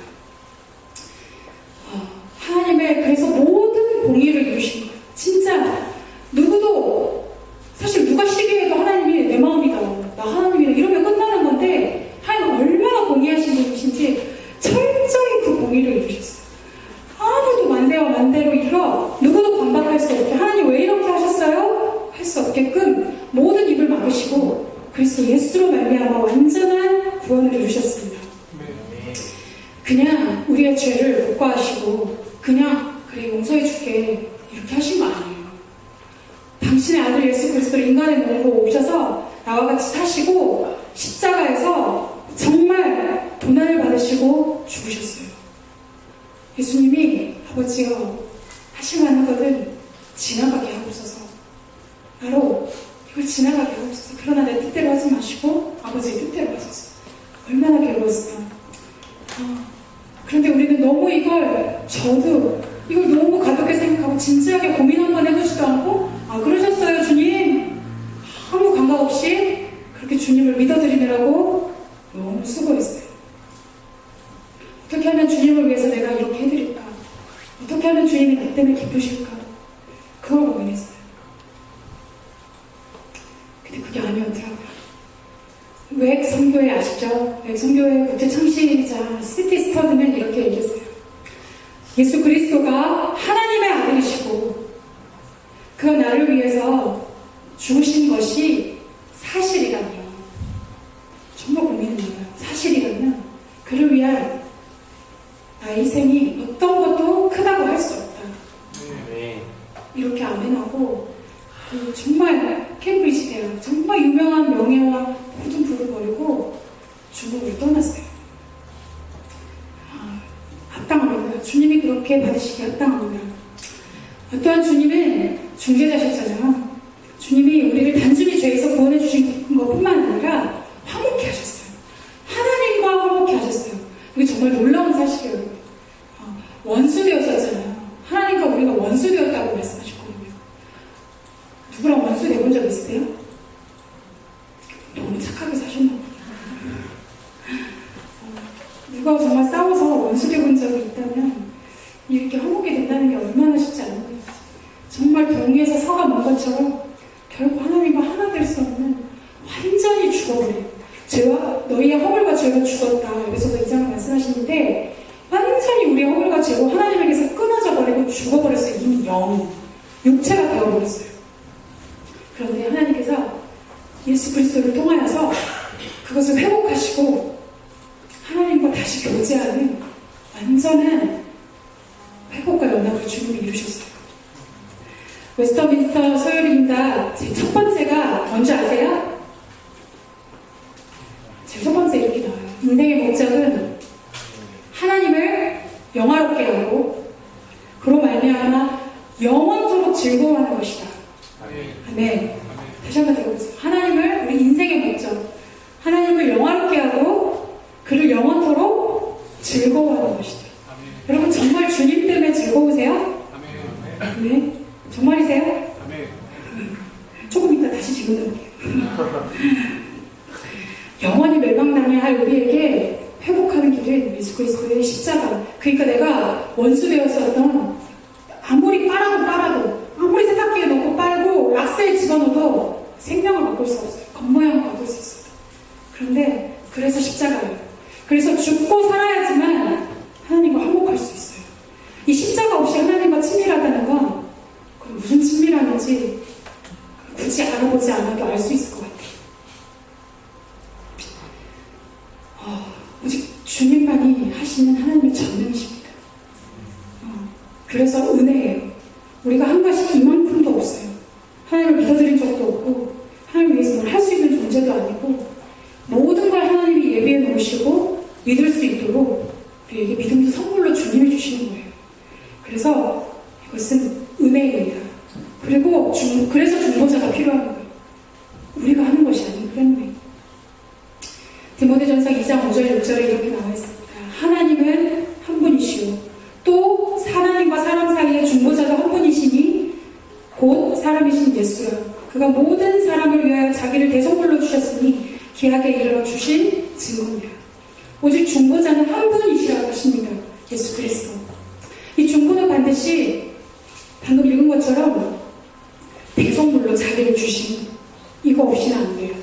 하나님의 그래서 모든 공의를 이루신 거예요. 진짜 누구도 사실 누가 시기해도 하나님이 내 마음이다, 나 하나님이다 이러면 끝나는 건데 하나님 얼마나 공의하신 분이신지 철저히 그 공의를 이루셨어요. 아무도 만대로 이거 누구도 반박할 수 없게 하나님 왜 이렇게 하셨어요? 할 수 없게끔 모든 입을 막으시고 그리스도 예수로 말미암아 완전한 구원을 이루셨습니다. 그냥 우리의 죄를 복과하시고 그냥 그래 용서해 줄게 이렇게 하신 거 아니에요. 당신의 아들 예수 그리스도를 인간의 몸으로 오셔서 나와 같이 사시고 십자가에서 정말 고난을 받으시고 죽으셨어요. 예수님이 아버지여 하실 만한 것은 지나가게 하옵소서. 나로 이걸 지나가게 하옵소서. 그러나 내 뜻대로 하지 마시고 아버지의 뜻대로 하소서. 얼마나 괴로웠을까. 그런데 우리는 너무 저도 이걸 너무 가볍게 생각하고 진지하게 고민 한번 해보지도 않고 그러셨어요 주님? 아무 감각 없이 그렇게 주님을 믿어드리느라고 너무 수고했어요. 어떻게 하면 주님을 위해서 내가 이렇게 해드릴까? 어떻게 하면 주님이 나 때문에 기쁘실까? 그걸 고민했어요. 근데 그게 아니었더라고요. 웩 선교회 아시죠? 웩 선교회 국제 창시자 스티 스터드는 이렇게 얘기했어요. 예수 그리스도가 하나님의 아들이시고 그가 나를 위해서 죽으신 것이 사실이라면 정말 고민해요. 사실이라면 그를 위한 나의 희생이 어떤 것도 크다고 할 수 없다. 이렇게 아멘하고 정말 캠브리지 대학 정말 유명한 명예와 모든 부를 버리고 중국으로 떠났어요. 합당합니다. 주님이 그렇게 받으시기에 합당합니다. 또한 주님은 중재자셨잖아요. 주님이 우리를 단순히 죄에서 구원해 주신 것뿐만 아니라 화목케 하셨어요. 하나님과 화목케 하셨어요. 이게 정말 놀라운 사실이에요. 원수 되었었잖아요. 하나님과 우리가 원수 되었다고 말씀하셨거든요. 누구랑 원수 되본 적 있으세요? 너무 착하게 사셨나 보다. 누가 정말 싸워서 원수 되본 적이 있다면 이렇게 화목이 된다는 게 얼마나 쉽지 않은 거예요. 정말 동위에서 서가 먼 것처럼 결국 하나님과 하나 될 수 없는 완전히 죽어버린 죄와 너희의 허물과 죄가 죽었다. 여기서도 이 장을 말씀하시는데 완전히 우리의 허물과 죄로 하나님에게서 끊어져 버리고 죽어버렸어요. 이미 영이 육체가 되어버렸어요. 그런데 하나님께서 예수 그리스도를 통하여서 그것을 회복하시고 하나님과 다시 교제하는 완전한 회복과 연합을 주님이 이루셨어요. 웨스터민스터 서열입니다. 제 첫 번째가 뭔지 아세요? 제 첫 번째 이렇게 나와요. 인생의 목적은 하나님을 영화롭게 하고 그로 말미암아 영원토록 즐거워하는 것이다. 아멘. 다시 한번 들어보세요. 하나님을 우리 인생의 목적 하나님을 영화롭게 하고 그를 영원토록 즐거워하는 것이다. 여러분 정말 주님 때문에 즐거우세요? 네? 정말이세요? 조금 이따 다시 질문드릴게요. 영원히 멸망당해야 할 우리에게 회복하는 길은 예수 그리스도의 십자가. 그러니까 내가 원수 되었었던 아무리 빨아도 아무리 세탁기에 넣고 빨고 락스에 집어넣어도 생명을 바꿀 수 없어요. 겉모양을 바꿀 수 있어요. 그런데 그래서 십자가예요. 그래서 죽고 살아야지만 하나님과 화목할 수 있어요. 이 십자가 없이 하나님과 친밀하다는 건 그건 무슨 친밀함인지 굳이 알아보지 않아도 알 수 있을 것 같아요. 오직 주님만이 하시는 하나님의 전능이십니다. 그래서 은혜예요. 우리가 한 가지 이만큼도 없어요. 하나님을 믿어드린 적도 없고 하나님을 위해서 뭘 할 수 있는 존재도 아니고 모든 걸 하나님이 예비해 놓으시고 믿을 수 있도록 우리에게 믿음도 선물로 주님이 주시는 거예요. 그래서 이것은 은혜입니다. 그리고 그래서 중보자가 필요한 거예요. 우리가 하는 것이 아니기 때문에. 디모데전서 2장 5절 6절에 이렇게 나와 있습니다. 하나님은 한 분이시오. 또 하나님과 사람 사이에 중보자가 한 분이시니 곧 사람이신 예수라. 그가 모든 사람을 위하여 자기를 대속물로 주셨으니 기약에 이르러 주신 증거니라. 오직 중보자는 한 분이시라고 하십니다. 예수 그리스도. 이 중보는 반드시 방금 읽은 것처럼 대속물로 자기를 주신 이거 없이는 안 돼요.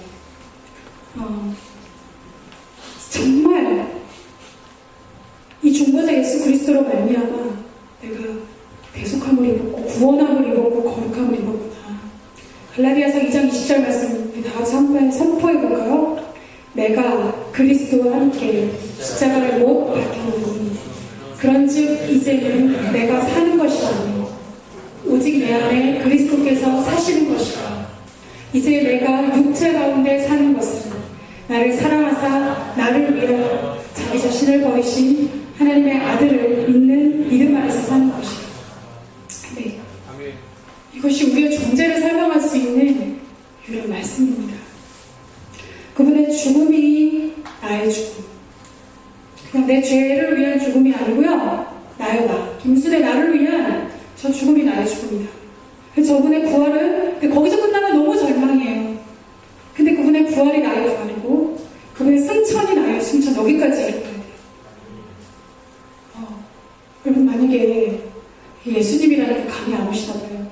정말 이 중보자 예수 그리스도로 말미암아 내가 대속함을 입었고 구원함을 입었고 거룩함을 입었구나. 갈라디아서 2장 20절 말씀 다 같이 한번 선포해 볼까요? 내가 그리스도와 함께 십자가를 못 박히니 그런즉 이제는 내가 사는 것이 아니요 오직 내 안에 그리스도께서 사시는 것이다. 이제 내가 육체 가운데 사는 것은 나를 사랑하사 나를 위하여 자기 자신을 버리신 하나님의 아들을 믿는 믿음 안에서 사는 것이다. 네. 이것이 우리의 존재를 설명할 수 있는 유일한 말씀입니다. 그분의 죽음이 나의 죽음. 그냥 내 죄를 위한 죽음이 아니고요. 나요 나. 김순의 나를 위한 저 죽음이 나의 죽음이다. 저분의 부활은 거기서 끝나면 너무 절망이에요. 근데 그분의 부활이 나의 부활이고 그분의 승천이 나의 승천. 여기까지 이렇게 돼요. 여러분 만약에 예수님이라는 게 감이 안 오시나 봐요.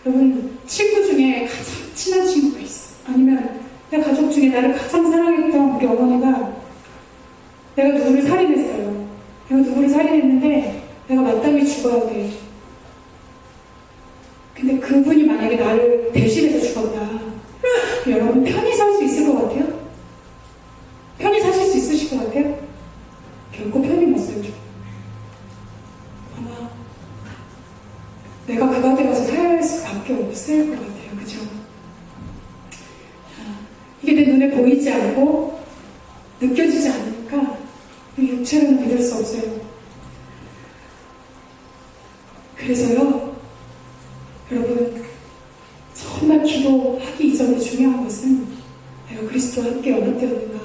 여러분 친구 중에 가장 친한 친구가 있어. 아니면 내 가족 중에 나를 가장 사랑했던 우리 어머니가 내가 누구를 살인했어요. 내가 누구를 살인했는데 내가 마땅히 죽어야 돼. 근데 그분이 만약에 나를 대신해서 죽었다. 여러분 편히 살 수 있을 것 같아요? 편히 사실 수 있으실 것 같아요? 결코 편히 못 살죠. 아마 내가 그 가운데 가서 살 수밖에 없을 것 같아요. 그죠? 이게 내 눈에 보이지 않고 느껴지지 않으니까 육체로는 믿을 수 없어요. 그래서요, 여러분 정말 기도하기 이전에 중요한 것은 내가 그리스도와 함께 연합되었는가.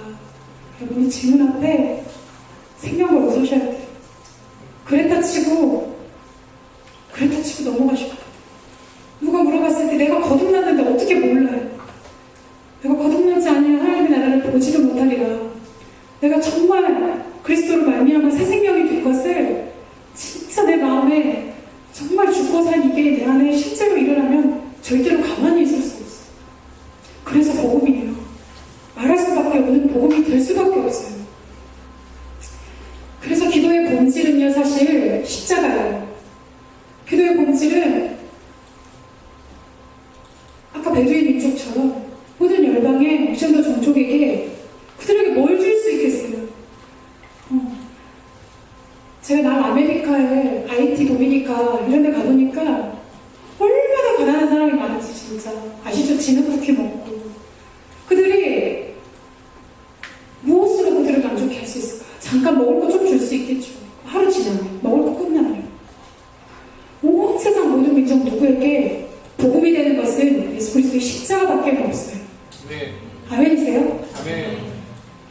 여러분이 질문 앞에 생명 걸고 서셔야 돼요. 그랬다 치고 넘어가실 거예요. 누가 물어봤을 때 내가 거듭났는데 어떻게 몰라요? 내가 거듭나지 아니하면 하나님의 나라를 보지도 못하리라. 내가 정말 그리스도로 말미암아 새 생명이 된 것을 진짜 내 마음에 정말 죽고 산 이게 내 안에 실제로 일어나면 절대로 가만히 있을 수 없어요. 그래서 복음이에요. 말할 수밖에 없는 복음이 될 수밖에 없어요. 그래서 기도의 본질은요, 사실 십자가예요. 기도의 본질은 아까 베두인 민족처럼 모든 열방의 옥션더 종족에게 그들에게 뭘 줄 수 있겠어요? 제가 남아메리카에 하이티, 도미니카 이런 데 가보니까 얼마나 가난한 사람이 많은지 진짜 아시죠? 진흙 쿠키 먹고 그들이 무엇으로 그들을 만족해 할 수 있을까? 잠깐 먹을 거 좀 줄 수 있겠죠. 하루 지나면 먹을 거 끝나면 온 세상 모든 민족 누구에게 복음이 되는 것은 예수 그리스도의 십자가밖에 없어요. 네. 아멘이세요? 아멘.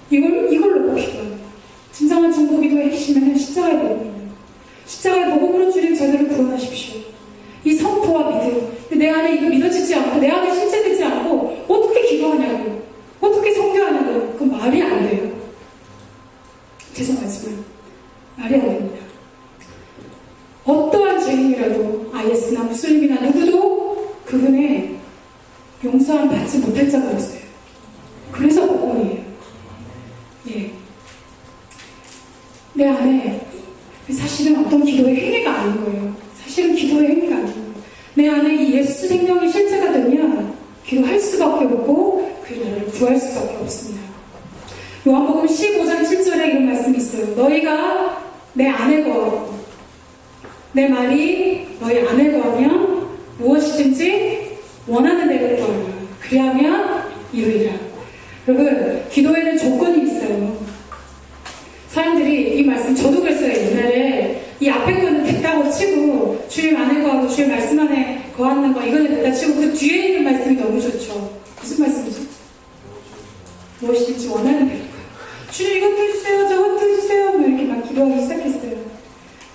이걸로 꼭 기도합니다. 진정한 중보기도의 핵심은 십자가의 복음입니다. 십자가의 복음으로 주님 저들을 구원하십시오. 이 선포와 믿음. 내 안에 이거 믿어지지 않고 내 안에 실제되지 않고 어떻게 기도하냐고, 어떻게 성교하냐고. 그건 말이 안 돼요. 죄송하지만 말이 안 됩니다. 어떠한 죄인이라도 IS나 무슬림이나 누구도 그분의 용서함 받지 못할 자가 없어요. 그래서 복음이에요. 예. 내 안에 사실은 어떤 기도의 행위가 아닌 거예요. 사실은 기도의 행위가 아닌 거예요. 내 안에 이 예수 생명이 실체가 되면 기도할 수밖에 없고 그 나라를 구할 수밖에 없습니다. 요한복음 15장 7절에 이런 말씀이 있어요. 너희가 내 안에 거하고 내 말이 너희 안에 거하면 무엇이든지 원하는 대로 구하라. 그리하면 이루리라. 여러분, 기도에는 조건이 있어요. 사람들이 이 말씀, 저도 그랬어요. 옛날에 이 앞에 거는 됐다고 치고 당한 거 이거는 나 지금 그 뒤에 있는 말씀이 너무 좋죠. 무슨 말씀이죠? 무엇이든지 원하는 대로 주님 이것도 해주세요 저것도 해주세요 뭐 이렇게 막 기도하기 시작했어요.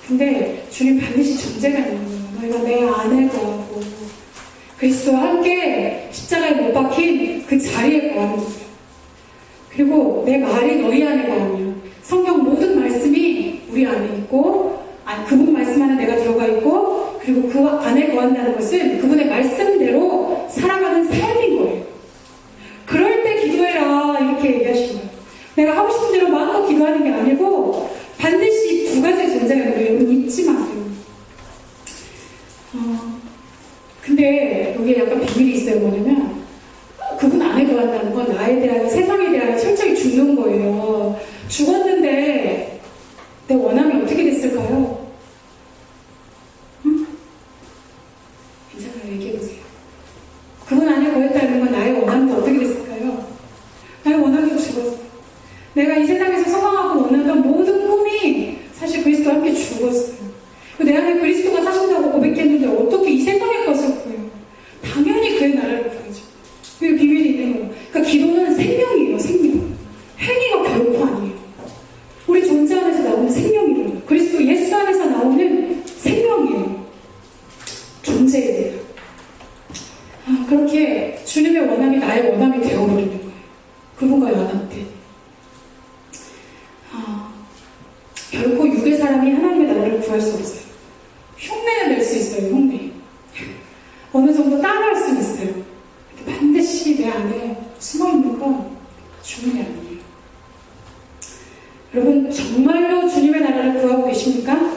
근데 주님 반드시 존재가 있는 거예요. 너희가 내 안에 거하고 그리스도와 함께 십자가에 못 박힌 그 자리에 거하는 거예요. 그리고 내 말이 너희 안에 거하면 성경 모든 말씀이 우리 안에 있고 그분 말씀 안에 내가 들어가 있고 그리고 그 안에 거한다는 것은 그분의 말씀대로 살아가는 삶인 거예요. 그럴 때 기도해라 이렇게 얘기하신 거예요. 내가 하고 싶은 대로 마음껏 기도하는 게 아니고 반드시 두 가지의 존재가 있는 거예요. 여러분 잊지 마세요. 근데 여기에 약간 비밀이 있어요. 뭐냐면 그분 안에 거한다는 건 나에 대하여 세상에 대하여 철저히 죽는 거예요. 죽었는데 내 원함이 어떻게 됐을까요? 응? 괜찮아요. 얘기해보세요. 그분 안에 거했다는 건 나의 원함도 어떻게 됐을까요? 나의 원함이 죽었어요. 내가 이 세상에서 소망하고 원하던 모든 꿈이 사실 그리스도와 함께 죽었어요. 내 안에 그리스도가 사신다고 고백했는데 어떻게 이 세상의 것을 구해요? 당연히 그의 나라를 구하죠. 그게 비밀이 있는 거예요. 그러니까 기도는 생명이에요. 생명. 행위가 결코 아니에요. 우리 존재 안에서 나오는 생명이에요. 그리스도 예수 안에서 나오는 생명이에요. 존재예요. 그렇게 주님의 원함이 나의 원함이 되어버리는 거예요. 그분과의 원함 때. 결코 육의 사람이 하나님의 나라를 구할 수 없어요. 흉내는 낼 수 있어요. 흉내. 어느 정도 따라할 수 있어요. 반드시 내 안에 숨어있는 건 주님이 아니에요. 여러분 정말로 주님의 나라를 구하고 계십니까?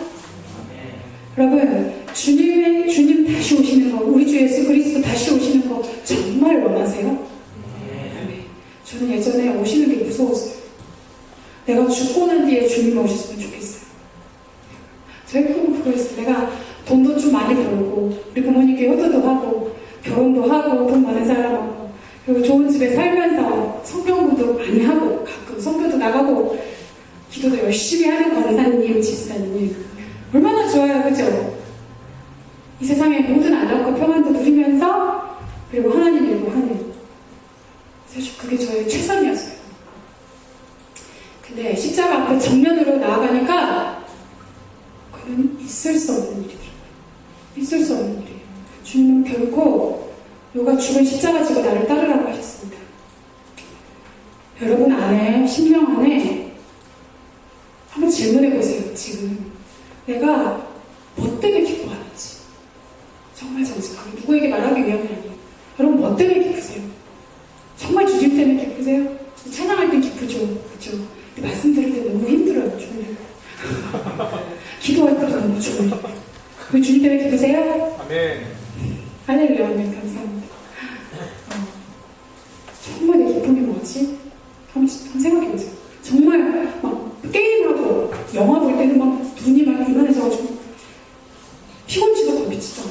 여러분 주님 다시 오시는 거, 우리 주 예수 그리스도 다시 오시는 거 정말 원하세요? 네. 저는 예전에 오시는 게 무서웠어요. 내가 죽고 난 뒤에 주님 오셨으면 좋겠어요. 저희 꿈은 그거였어요. 내가 돈도 좀 많이 벌고 우리 부모님께 효도도 하고 결혼도 하고 돈 많은 사람하고 그리고 좋은 집에 살면서 성경공부도 많이 하고 가끔 성교도 나가고 기도도 열심히 하는 권사님, 집사님 얼마나 좋아요. 그죠? 이 세상의 모든 안락과 평안도 누리면서 그리고 하나님 일도 하는 사실 그게 저의 최선이었어요. 근데 십자가 앞에 정면으로 나아가니까 그건 있을 수 없는 일이더라고요. 있을 수 없는 일이에요. 주님은 결코 너가 죽은 십자가 지고 나를 따르라고 하셨습니다. 여러분 안에, 심령 안에 한번 질문해보세요. 지금 내가 뭐 때문에 기뻐하는지 정말 정직하게 누구에게 말하기 위함이 아니에요. 여러분 뭐 때문에 기쁘세요? 정말 주님 때문에 기쁘세요? 찬양할 때 기쁘죠. 그렇죠? 말씀 들을 때 너무 힘들어요. 주님. 기도할 때도 너무 좋아요. 그 주님 때문에 기쁘세요? 아멘. 할렐루야. 아멘. 감사합니다. 정말 내 기쁨이 뭐지? 한번 생각해보세요. 정말 막 게임하고 영화 볼 때는 막 눈이 막 이만해져가지고 피곤치도 더 미치죠.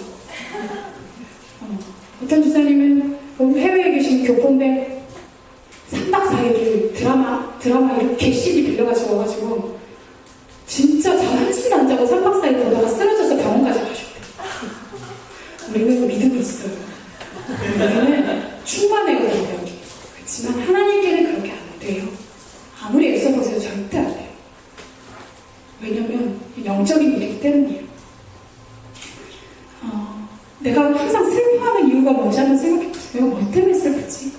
어떤 주사님은 해외에 계신 교포인데 3박 4일을 드라마 이렇게 CD 빌려가지고 와가지고 진짜 잠 한숨 안 자고 3박 4일 보다가 쓰러져서 병원까지 가셨대요. 우리는 믿음이 있어요. 우리는 충만해요. 그렇지만 하나님께는 그렇게 안 돼요. 아무리 애써보세요. 절대 안 돼요. 왜냐면 영적인 일이기 때문이에요. 내가 항상 슬퍼하는 이유가 뭔지 한번 생각해보세요. 내가 뭐 때문에 슬프지?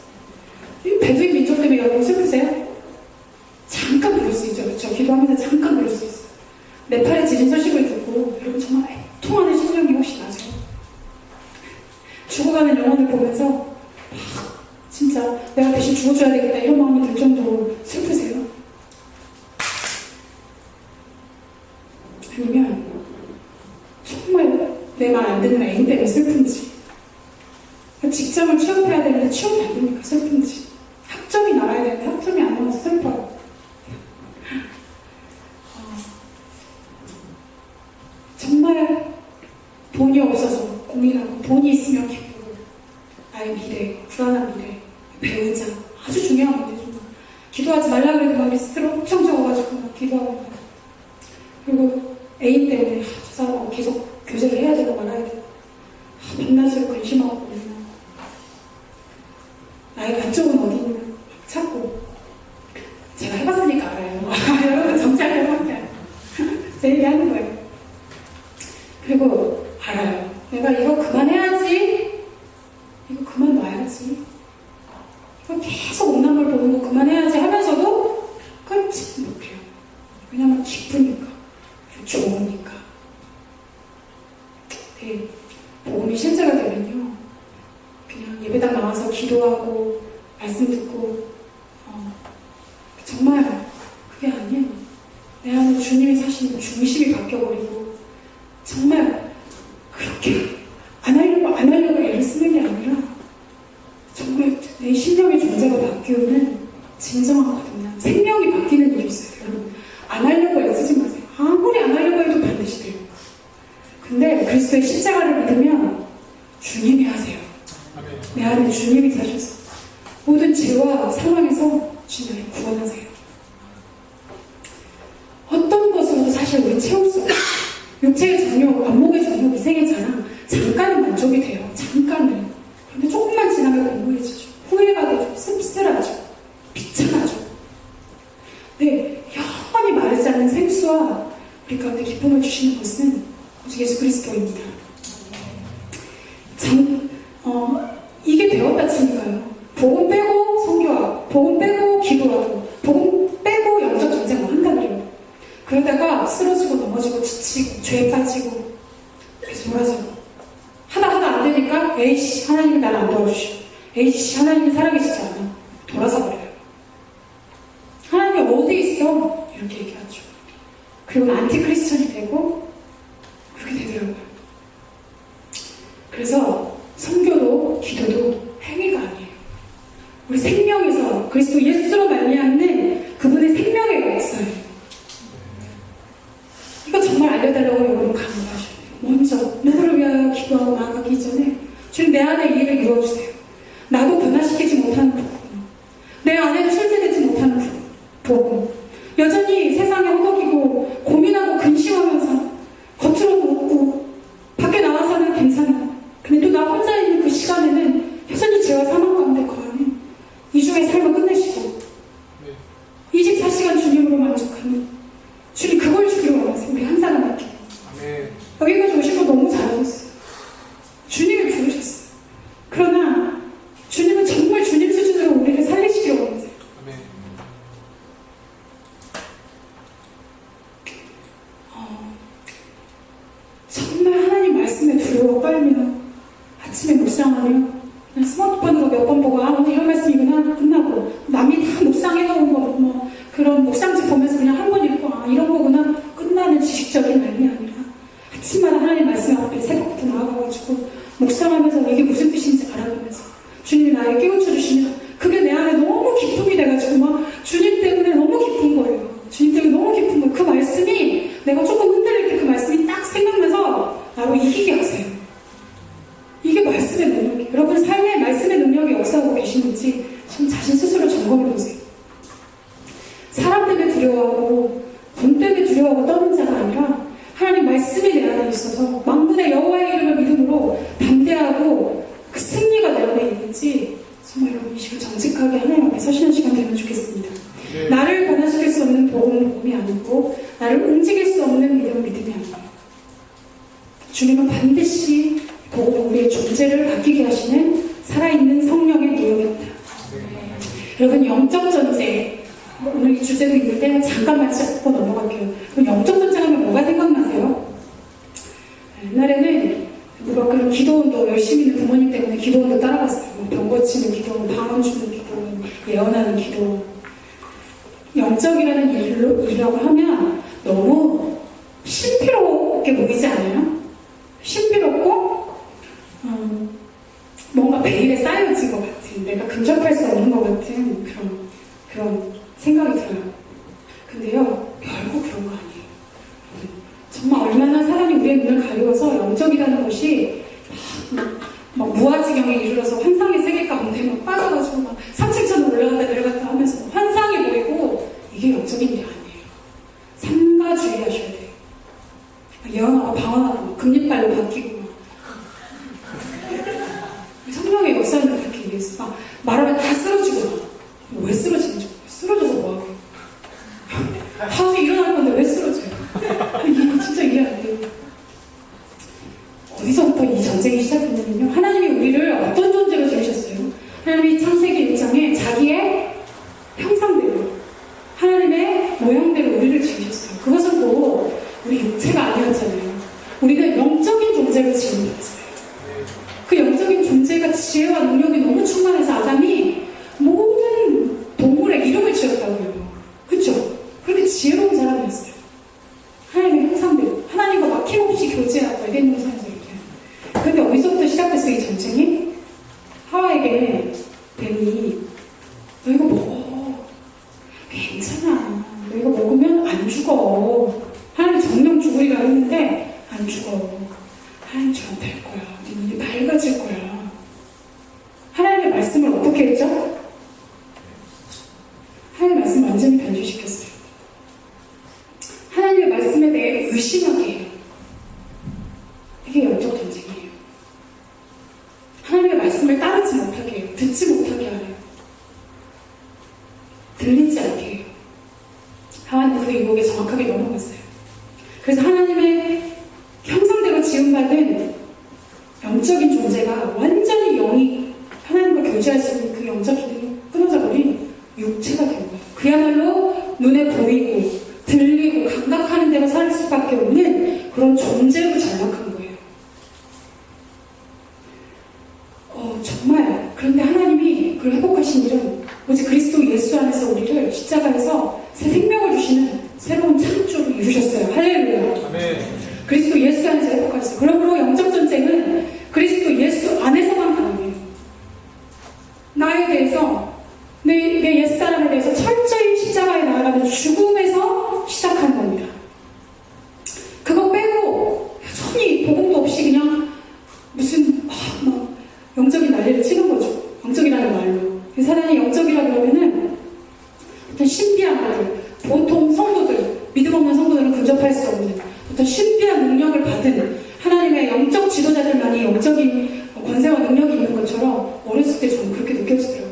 이 베두인 민족 때문에 여러분 슬프세요? 잠깐 그럴 수 있죠. 그렇죠? 기도하면서 잠깐 그럴 수 있어요. 네팔에 지진 소식을 듣고 여러분 정말 애통하는 심령이 혹시 나죠? 죽어가는 영혼을 보면서 진짜 내가 대신 죽어줘야 되겠다 이런 마음이 들 정도로 슬프세요? 아니면 정말 내 말 안 듣는 애인 때문에 슬픈지, 직장을 취업해야 되는데 취업이 안 되니까 슬픈지, 학점이 나와야 되는데 학점이 안 나와서 슬퍼요. 정말 돈이 없어서 고민하고 돈이 있으면 기쁘고 나의 미래, 불안한 미래, 배우자 아주 중요한 문제죠. 기도하지 말라 그래도 막 리스트를 엄청 적어가지고 막 기도하고 그리고 애인 때문에 저 사람하고 계속 교제를 해야 되고 말아야 되고 밤낮으로 근심 얘기하는 거예요. 그리고 알아요. 내가 이거 그만해야지. 이거 그만 놔야지. 이거 계속 없는 걸 보는 거 그만해야지 하면서도 끊지 못해요. 왜냐면 기쁘니까. 좋으니까. 네, 복음이 실제가 되면요. 그냥 예배당 나와서 기도하고 말씀 듣고 정말 그게 아니에요. 내 안에 주님이 사시는 중심이 바뀌어버리고 정말 그렇게 안 하려고 애를 쓰는 게 아니라 정말 내 신령의 존재가 바뀌는 진정한 거든요. 생명이 바뀌는 일이 있어요. 여러분 안 하려고 애쓰지 마세요. 아무리 안 하려고 해도 반드시 돼요. 근데 그리스도의 십자가를 믿으면 주님이 하세요. 내 안에 주님이 사셔서 모든 죄와 상황에서 주님을 구원하세요. 어떤 것으로도 사실 우리 채울 수 없어요. 육체의 정욕, 안목의 정욕, 이생의 자랑 잠깐은 만족이 돼요. 잠깐은. 그런데 조금만 지나면 공고해지죠. 후회가 되죠. 씁쓸하죠. 비참하죠. 네, 영원히 마르지 않는 생수와 우리 가운데 기쁨을 주시는 것은 오직 예수 그리스도입니다. 이게 되었다 치니까요. 복음 빼고 선교하고, 복음 빼고 기도하고, 복음 빼고 영적 전쟁을 한다고요. 그러다가 쓰러지고 넘어지고 지치고 죄에 빠지고 그래서 돌아서고 하다 안 되니까 에이씨 하나님이 나를 안 도와주시고 에이씨 하나님이 살아계시지 않아. 돌아서 버려요. 하나님이 어디 있어? 이렇게 얘기하죠. 그리고 안티크리스천이 되고 그렇게 되더라고요. 그래서 선교도 기도도 행위가 아니에요. 우리 생명에서 그리스도 예수로 말미암는 그분의 생명의 역사예요. 이거 정말 알려달라고 여러분 강요하셔야 돼요. 먼저 누구를 위하여 기도하고 나아가기 전에 주님 내 안에 이 일을 이루어주세요. 나도 변화시키지 못하는 부분, 내 안에도 실제되지 못하는 부분, 여전히 세상에 허덕이고 고민하고 근심하면서 겉으로는 웃고 밖에 나와서는 괜찮아. 근데 또 나 혼자 있는 그 시간에는 여전히 죄와 사망 가운데 거하는 이중의 삶을 끝내시고 24시간 주님으로 만족하는 주님 그걸 주기로 원하세요. 우리 한 사람에게. 여기까지 오신 거 너무 잘하셨어요. 주님이 부르셨어요. 그러나 주님은 정말 주님 수준으로 우리를 살리시기로 원하세요. 정말 하나님 말씀에 두려워 떨며 아침에 묵상하며 그냥 스마트폰으로 몇 번 보고 오늘 이런 말씀이구나 끝나고 남이 다 묵상해놓은 거 뭐 그런 묵상집 보면서 그냥 한 번 읽고 이런 거구나 끝나는 지식적인 말이 아니라 아침마다 하나님 말씀 앞에 새벽부터 나아가가지고 묵상하면서 이게 무슨 뜻인지 알아가면서 주님이 나에게 깨우쳐 주시면 그게 내 안에 너무 기쁨이 돼가지고 막 주님 때문에 너무 기쁜 거예요. 주님 때문에 너무 기쁜 거예요. 그 말씀이 내가 조금 흔들릴 때 그 말씀이 딱 생각나서 나로 이기게 하세요. 이게 말씀의 능력이에요. 여러분 삶에 말씀의 능력이 역사하고 계시는지 좀 자신 스스로 점검해 보세요. 사람 때문에 두려워하고 돈 때문에 두려워하고 떠는 자가 아니라 하나님 말씀이 내 안에 있어서 만군의 여호와의 이름을 믿음으로 담대하고 그 승리가 내 안에 있는지 정말 여러분 이 시간 정직하게 하나님 앞에 서시는 시간 되면 좋겠습니다. 네. 나를 변화시킬 수 없는 복음이 아니고 나를 움직일 수 없는 믿음이 아니에요. 주님은 반드시 복음은 우리의 존재를 바뀌게 하시는 살아있는 성령의 능력입니다. 여러분 영적 전쟁 오늘 이 주제도 있는데 잠깐만 짚고 넘어갈게요. 그럼 영적 전쟁 하면 뭐가 생각나세요? 옛날에는 누가 그런 기도원도 열심히 있는 부모님 때문에 기도원도 따라갔어요. 병 고치는 기도원, 방언 주는 기도원, 예언하는 기도원. 영적이라는 일이라고 하면 너무 신비롭게 보이지 않아요? 신비롭고 뭔가 베일에 쌓여진 것 같은, 내가 근접할 수 없는 것 같은 그런 생각이 들어요. 근데요, 결국 그런 거 아니에요. 정말 얼마나 사람이 우리의 눈을 가리워서 영적이라는 것이 막 무아지경에 이르러서 환상의 세계 가운데 막 빠져가지고 막 3층처럼 올라갔다 내려갔다 하면서 환상이 보이고 이게 영적인 일이 아니에요. 삼가 주의하셔야 돼요. 예언하고 방언하고 금리빨로 바뀌고 성령의 역사는 그렇게 얘기했어. 말하면 다 쓰러지고 왜 쓰러지는지 쓰러져서 뭐하게 일어날 건데 왜 쓰러져요? 진짜 이해 안 돼요. 어디서부터 이 전쟁이 시작됐냐면요. 하나님이 우리를 어떤 존재로 지으셨어요? 하나님이 창세기 1장에 자기의 형상대로, 하나님의 모형대로 우리를 지으셨어요. 그것은 또 우리 육체가 아니었잖아요. 우리는 영적인 존재로 지음받았어요. 그 영적인 존재가 지혜와 능력이 너무 충만해서 아담이 모든 동물의 이름을 지었다고요. 그렇죠? 그렇게 지혜로운 사람이었어요. 하나님의 형상대로, 하나님과 막힘없이 교제하고 에덴 동산에서 이렇게. 그런데 어디서부터 시작됐어요, 이 전쟁이? 하와에게 뱀이 너 이거 먹어. 괜찮아. 너 이거 먹으면 안 죽어. 하나님 정령 죽으리라 했는데 안 죽어. 하나님처럼 될 거야. 네 눈이 밝아질 거야. 하나님의 말씀을 어떻게 했죠? 하나님의 말씀 완전히 변질시켰어요. 하나님의 말씀에 대해 의심하게 해요. 이게 영적 전쟁이에요. 하나님의 말씀을 따르지 못하게 해요. 듣지 못하게 하래요. 들리지 않게 해요. 하와는 그 유혹에 정확하게 넘어갔어요. 그래서 하나님의 형상대로 지음받은 영적인 존재가 완전히 영이 하나님과 교제할 수 있는 그 영적 기능이 끊어져 버린 육체가 된 거예요. 그야말로 눈에 보이고 들리고 감각하는 대로 살 수밖에 없는 그런 존재로 전락한 거예요. 정말 그런데 하나님이 그걸 회복하신 일은 오직 그리스도 예수 안에서 우리를 십자가에서 새 생명을 주시는 새로운 창조를 이루셨어요. 할렐루야. 아멘. 그리스도 예수 안에서 회복하셨어요. 그러므로 영적 전쟁은 그리스도 예수 안에서만 가능해요. 나에 대해서 내 옛사람에 대해서 철저히 십자가에 나아가는 죽음에서 시작하는 겁니다. 그거 빼고 여전히 복음도 없이 그냥 무슨 막 영적인 난리를 치는 거죠. 영적이라는 말로. 사단이 영적이라 그러면은 어떤 신비한 것들, 보통 성도들, 믿음 없는 성도들은 근접할 수 없는 어떤 신비한 능력을 받은 하나님의 영적 지도자들만이 영적인 권세와 능력이 있는 것처럼 어렸을 때 저는 그렇게 느껴지더라고요.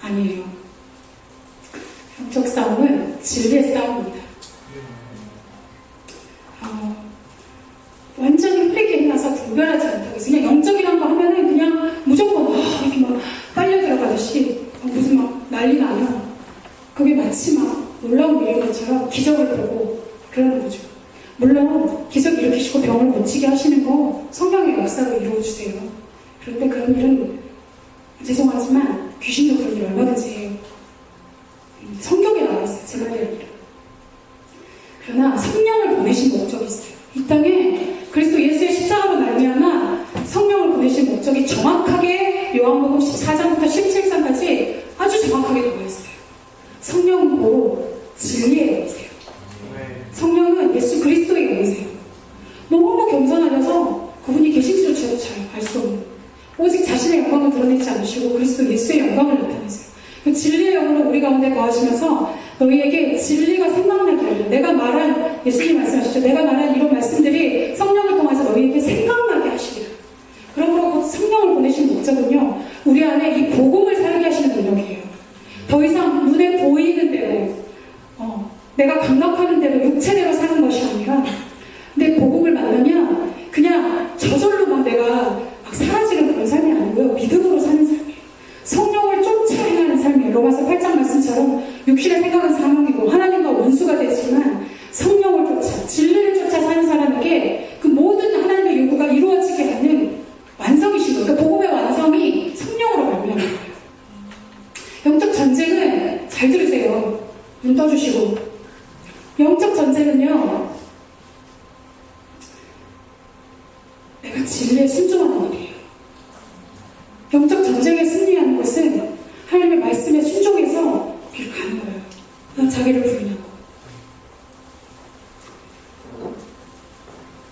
아니에요. 영적 싸움은 진리의 싸움입니다. 완전히 흐리게 해놔서 분별하지 못하고 그냥 영적이란 거 하면은 그냥 무조건 이렇게 막 빨려 들어가듯이 무슨 막 난리 나면 그게 마치 막 놀라운 일인 것처럼 기적을 보고 그러는 거죠. 물론 기적 일으키시고 병을 고치게 하시는 거 성령의 역사로 이루어주세요. 그런데 그런 일은 죄송하지만 귀신도 그런 일 얼마든지 해요. 성경에 나와 있어요. 제가 할 일은. 그러나 성령을 보내신 목적이 있어요. 이 땅에 그리스도 예수의 십자가로 말미암아 성령을 보내신 목적이 정확하게 요한복음 14장부터 17장까지 아주 정확하게 나와 있어요. 성령은 바로 진리의 영이세요. 성령은 예수 그리스도의 영이세요. 너무 겸손하셔서 그분이 계신지조차도 잘 알 수 없는 오직 자신의 영광을 드러내지 않으시고 그리스도 예수의 영광을 나타내세요. 그 진리의 영으로 우리 가운데 거하시면서 너희에게 진리가 생각나게 하려 내가 말한 예수님 말씀하시죠. 내가 말한 이런 말씀들이 성령을 통해서 너희에게 생각나게 하시리라. 그러므로 성령을 보내신 목적은요. 우리 안에 이 복음을 살게 하시는 능력이에요. 더 이상 눈에 보이는 대로 내가 감각하는 대로 육체대로 사는 것이 아니라 내 복음을 만나면 그냥 저절로 막 내가 막 사라지는 그런 삶이 아니고요. 믿음으로 사는 삶이에요. 성령을 쫓아 행하는 삶이에요. 로마서 8장 말씀처럼 육신의 생각은 사망이고 하나님과 원수가 되지만 성령을 쫓아 진리를 쫓아 사는 사람에게 그 모든 하나님의 요구가 이루어지게 하는 완성이신 거예요. 그러니까 복음의 완성이 성령으로 말미암는 거예요. 영적 전쟁은 잘 들으세요. 눈 떠주시고 영적 전쟁은요 내가 진리에 순종하는 일이에요. 영적 전쟁에 승리하는 것은 하나님의 말씀에 순종해서 길 가는 거예요. 자기를 부인하고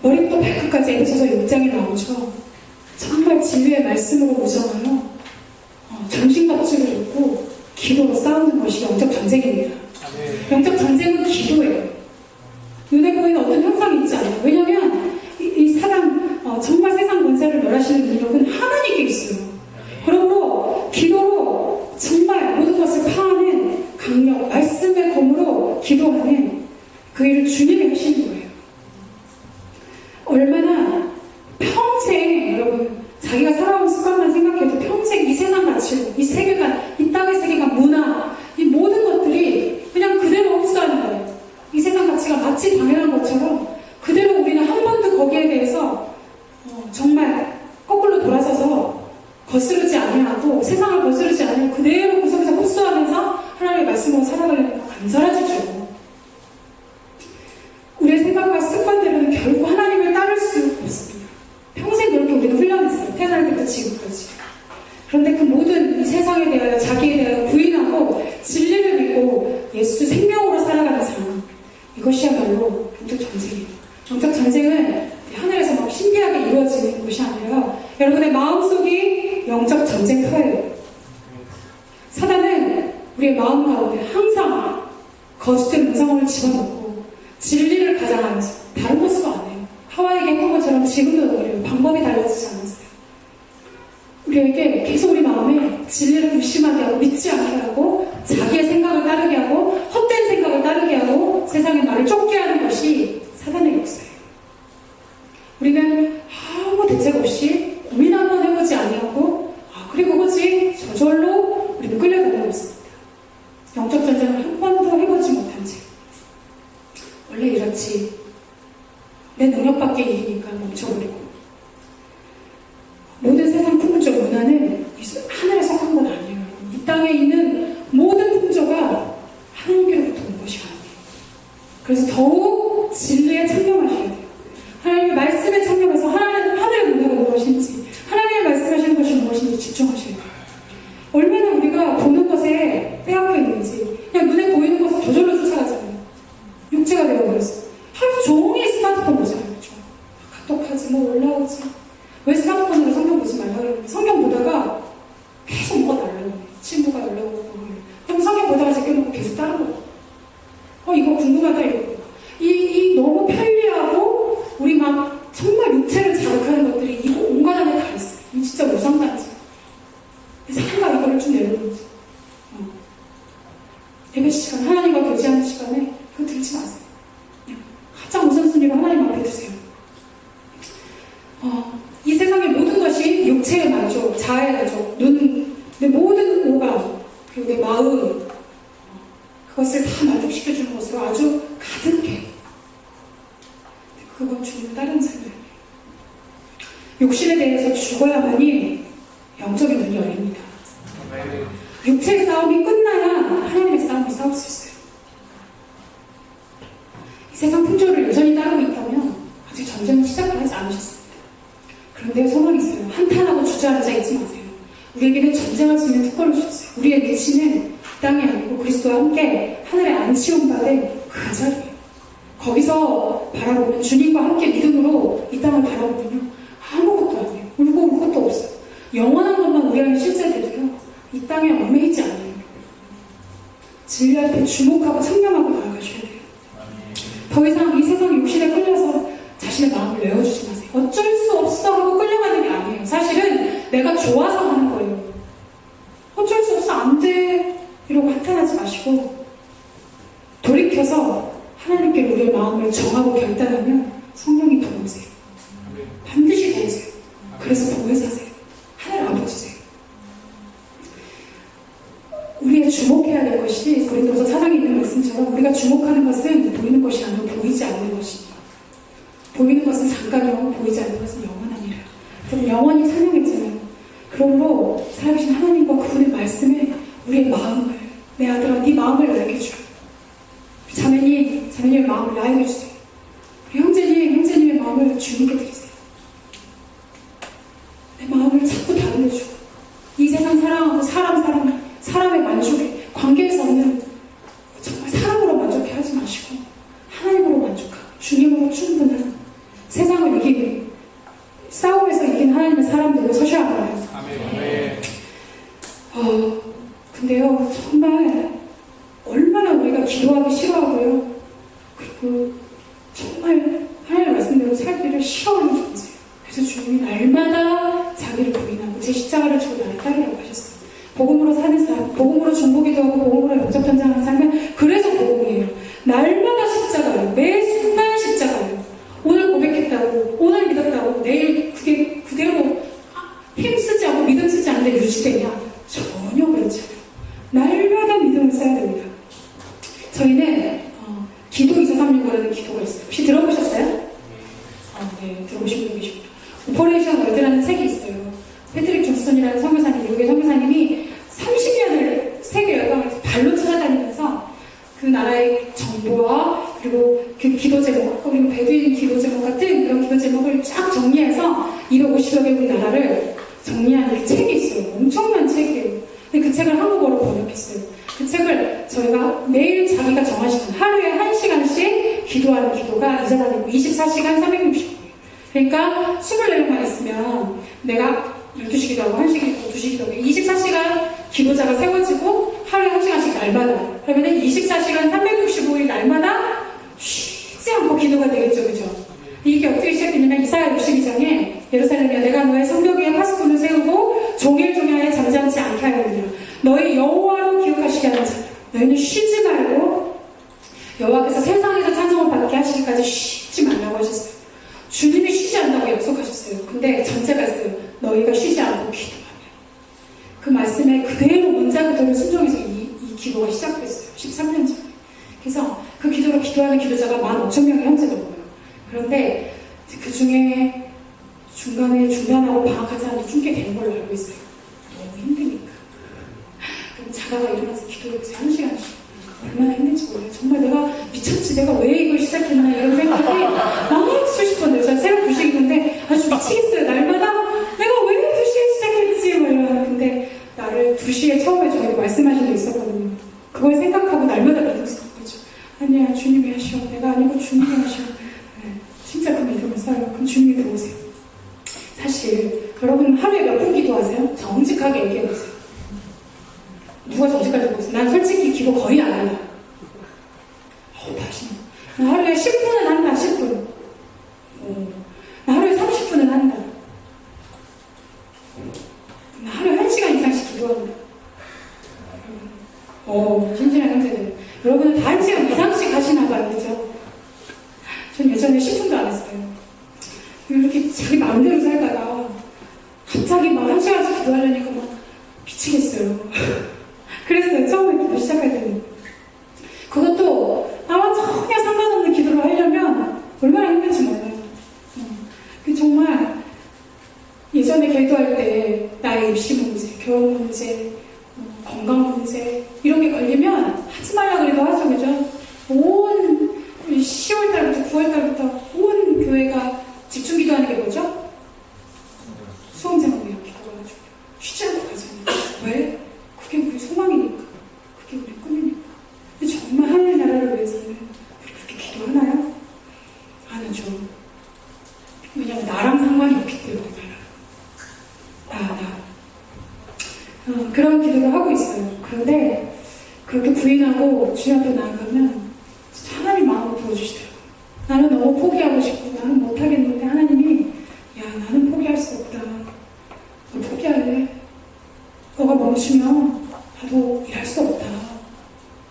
머리부터 발끝까지 에베소서 6장에 나오죠. 정말 진리의 말씀으로 무장하여 정신갑주를 입고 기도로 싸우는 것이 영적 전쟁입니다. 영적 전쟁은 기도예요. 눈에 보이는 어떤 형상이 있지 않아요. 왜냐하면 이 사람 정말 세상 권세를 멸하시는 능력은 하나님께 있어요. 그러므로 기도로 정말 모든 것을 파하는 강력, 말씀의 검으로 기도하는 그 일을 주님이 하시는 거예요. 전쟁은 하늘에서 막 신비하게 이루어지는 것이 아니라 여러분의 마음속이 영적 전쟁터예요. 사단은 우리의 마음 가운데 항상 거짓된 음성을 집어넣고 진리를 가장하면서 다른 것도 안 해요. 하와에게 했던 것처럼 지금도 그래요. 방법이 달라지지 않았어요. 우리에게 계속 우리 마음에 진리를 무심하게 하고 믿지 않게 하고 자기의 생각을 따르게 하고 헛된 생각을 따르게 하고 세상의 말을 쫓게 하는 것이 사단의 역사예요. 우리는 아무 대책 없이 고민 한번 해보지 아니하고 그래 그거지 저절로 우리는 끌려가는 것입니다. 영적 전쟁을 한 번도 해보지 못한 채 원래 이렇지 내 능력 밖의 일이니까 멈춰버리고 모든 세상 풍조 문화는 하늘에 속한 건 아니에요. 이 땅에 있는 모든 풍조가 하나님께로부터 온 것이 아니에요. 그래서 더욱 진리에 참여하셔야 돼요. 하나님의 말씀에 참여해서 하늘의 문화가 무엇인지 하나님의 말씀하시는 것이 무엇인지 집중하셔야 돼요. 얼마나 우리가 보는 것에 빼앗겨 있는지 그냥 눈에 보이는 것을 저절로 쫓아가잖아요. 육체가 되어버렸어. 하루 종일 스마트폰 보잖아요. 그렇죠? 카톡하지 뭐 올라오지 왜 스마트폰으로 성경 보지 말라고 그러는데 성경 보다가 계속 뭐가 날라오네. 친구가 연락오고 그럼 성경 보다가 제껴놓고 계속 다른 거 이거 궁금하다 이러고 이 너무 편리하고 우리 막 정말 육체를 자극하는 것들이 이거 온갖 안에 다 있어요. 이 진짜 무상단지. 그래서 하나가 이거를 좀 내려놓는 거죠. 예배 시간 하나님과 교제하는 시간에 그거 들지 마세요. 가장 우선순위로 하나님 앞에 두세요. 이 세상의 모든 것이 육체의 만족, 자아의 만족, 내 모든 오감, 그리고 내 마음, 그것을 다 만족시켜주는 것으로 아주 가득해. 그건 주님을 따르는 사람들이에요. 욕심에 대해서 죽어야만이 영적인 눈이 열립니다. 육체의 싸움이 끝나야 하나님의 싸움을 싸울 수 있어요. 이 세상 풍조를 여전히 따르고 있다면 아직 전쟁은 시작하지 않으셨습니다. 그런데 소망이 있어요. 한탄하고 주저앉아 있지 마세요. 우리에게는 전쟁할 수 있는 특권을 주셨어요. 우리의 위치는 땅이 아니고 그리스도와 함께 하늘에 안치용 받은 그 자리예요. 거기서 바라보면 주님과 함께 믿음으로 이 땅을 바라보면 아무것도 아니에요. 울고 울 것도 없어요. 영원한 것만 우리 안에 실제되도요. 이 땅에 얽매이지 않아요. 진리 앞에 주목하고 청렴하고 나아가셔야 돼요. 더 이상 이 세상 욕심에 끌려서 자신의 마음을 내어주지 마세요. 어쩔 수 없어 하고 끌려가는 게 아니에요. 사실은 내가 좋아서 하는 거예요. 어쩔 수 없어 안 돼 이러고 한탄하지 마시고 돌이켜서 하나님께 우리의 마음을 정하고 결단하면 성령이 도우세요. 반드시 도우세요. 그래서 보혜사 하세요. 하늘 아버지세요. 우리가 주목해야 될 것이 고린도서 4장에 있는 말씀처럼 우리가 주목하는 것은 보이는 것이 아니고 보이지 않는 것입니다. 보이는 것은 잠깐이고 보이지 않는 것은 영원하니라. 그럼 영원히 찬양했잖아요. 그러므로 살아계신 하나님과 그분의 말씀에 우리의 마음을 내 아들아 네 마음을 나에게 주라. 자매님의 마음을 나에게 주세요. 형제님의 마음을 주님께 드리세요. 내 마음을 자꾸 다듬어주고 이 세상 사랑하고 사람의 만족에 관계에서 없는 정말 사랑으로 만족해 하지 마시고 하나님으로 만족하고 주님으로 충분한 세상을 이기는 싸움에서 이긴 하나님의 사람들로 서셔야 합니다. 근데요 정말 얼마나 우리가 기도하기 싫어하고요 그리고 정말 하나님의 말씀대로 살기를 싫어하는 존재예요. 그래서 주님이 날마다 자기를 부인하고 제 십자가를 지고 나를 따르라고 하셨어요. 복음으로 사는 삶, 복음으로 중보기도 하고 복음으로 영적 전쟁하는 삶은 그래서 복음이에요. 날마다 십자가예요. 매 순간 십자가예요. 오늘 고백했다고, 오늘 믿었다고, 내일 그게 그대로 힘쓰지 않고 믿음 쓰지 않는데 유지되냐? 전혀 그렇지 않아요. 날마다 믿음을 써야 됩니다. 저희는 기도 2436이라는 기도가 있어요. 혹시 들어보셨어요? 네, 들어보신 분 계십니다. 오퍼레이션 월드라는 책이 있어요. 패트릭 존슨이라는 선교사님, 미국의 선교사님이 30년을 세계 열강을 발로 찾아다니면서 그 나라의 정보와 그리고 그 기도 제목, 그리고 베두인 기도 제목 같은 그런 기도 제목을 쫙 정리해서 250여 개국 나라를 정리한 그 책이 있어요. 엄청난 책이에요. 근데 그 책을 한국어로 번역했어요. 그 책을 저희가 매일 자기가 정하시는 하루에 1시간씩 기도하는 기도가 이자가 24시간 365일. 그러니까 24명만 있으면 내가 12시 기도하고 1시 기도하고 2시 기도하고 24시간 기도자가 세워지고 하루에 1시간씩 날마다. 그러면 24시간 365일 날마다 쉬지 않고 기도가 되겠죠. 그죠? 이게 어떻게 시작되냐면 이사야 62장에 예루살렘이야 내가 너의 성벽 위에 파수꾼을 세우고 종일종일하여 잠잠지 않게 하였느냐. 너희 여호와로 기억하시게 하는 자. 너희는 쉬지 말고 여호와께서 세상에서 찬송을 받게 하시기까지 쉬지 말라고 하셨어요. 주님이 쉬지 않는다고 약속하셨어요. 근데 전제가 있어요. 너희가 쉬지 않고 기도하면. 그 말씀에 그대로 문자 그대로 순종해서 이 기도가 시작됐어요. 13년 전에. 그래서 그 기도로 기도하는 기도자가 15,000명이 현재 넘어요. 그런데 그 중에 중간에 중단하고 방학한 사람이 숨게 되는 걸로 알고 있어요. 너무 힘드니까. 그럼 자다가 일어나서 기도해서 1시간씩. 얼마나 힘든지 몰라요. 정말 내가 미쳤지. 내가 왜 이걸 시작했나 이런 생각이 너무 수십 번 들어요. 저 새벽 2시 기도인데 아주 미치겠어요. 날마다 내가 왜 2시에 시작했지 뭐 이러나. 근데 나를 2시에 처음에 저에게 말씀하신 게 있었거든요. 그걸 생각하고 날마다 믿었어요. 그렇죠? 아니야 주님이 하셔. 내가 아니고 주님이 하셔. 네, 진짜 그 믿음을 써요. 그럼 주님이 들어오세요. 사실 여러분 하루에 몇 분 기도하세요? 정직하게 얘기해보세요. 누가 정직하게 보세요? 난 솔직히 기도 거의 안 한다. 다시. 나 하루에 10분은 한다, 10분. 나 하루에 30분은 한다. 나 하루에 1시간 이상씩 기도한다. 진실한 형제들. 여러분은 다 1시간 이상씩 하시나 봐요, 그죠? 전 예전에 10분도 안 했어요. 이렇게 자기 마음대로 살다가 갑자기 막 1시간씩 기도하려니까 막 미치겠어요. 그랬어요. 처음에 기도 시작할 때는. 그것도 나와 전혀 상관없는 기도를 하려면 얼마나 힘든지 몰라요. 정말 예전에 기도할 때 나의 입시 문제, 결혼 문제, 건강 문제 이런 게 걸리면 하지 말라 그래도 하죠. 그죠? 온 10월달부터 9월달부터 온 교회가 집중 기도하는 게 뭐죠? 수험생활 위한 기도가지고 쉬지 않고 가잖아요. 왜? 그게 우리 소망이니까. 그게 우리 꿈이니까. 근데 정말 하늘 나라를 위해서는 우리 그렇게 기도하나요? 안 하죠. 왜냐면 나랑 상관이 없기 때문에 그런 기도를 하고 있어요. 그런데 그렇게 부인하고 주님 앞에 나아가면 하나님 마음을 부어주시더라고요. 나는 너무 포기하고 싶고 나는 못하겠는데 하나님이 야 나는 포기할 수 없다. 너 포기할래? 너가 멈추면 나도 일할 수 없다.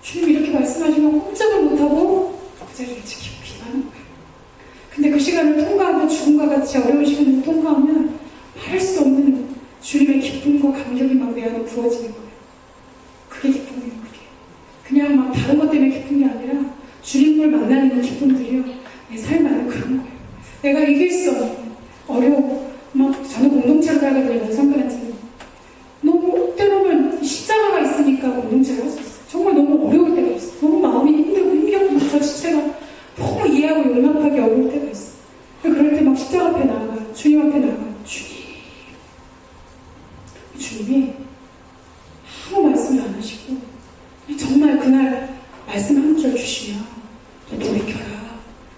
주님이 이렇게 말씀하시면 꼼짝을 못하고 그 자리를 지키고 기도하는 거예요. 근데 그 시간을 통과하면 죽음과 같이 어려운 시간을 통과하면 말할 수 없는 주님의 기쁨과 감격이 막 내 안에 부어지는 거예요. 그게 기쁨이에요. 그게. 그냥 막 다른 것 때문에 기쁨이 아니라 주님을 만나는 기쁨들이요. 내 삶 안에 그런 거예요. 내가 이길 수 없는 어려워. 막 저는 공동체로 살거든요. 선배한테는. 너무 때로는 십자가가 있으니까 공동체를 할 수 있어요. 정말 너무 어려울 때가 있어요. 너무 마음이 힘들고 힘겹고 저 자체가 너무 이해하고 용납하기 어려울 때가 있어요. 그럴 때 막 십자가 앞에 나가요. 주님 앞에 나가요. 주님이 아무 말씀을 안 하시고 정말 그날 말씀 한 줄 주시면 너 돌이켜라.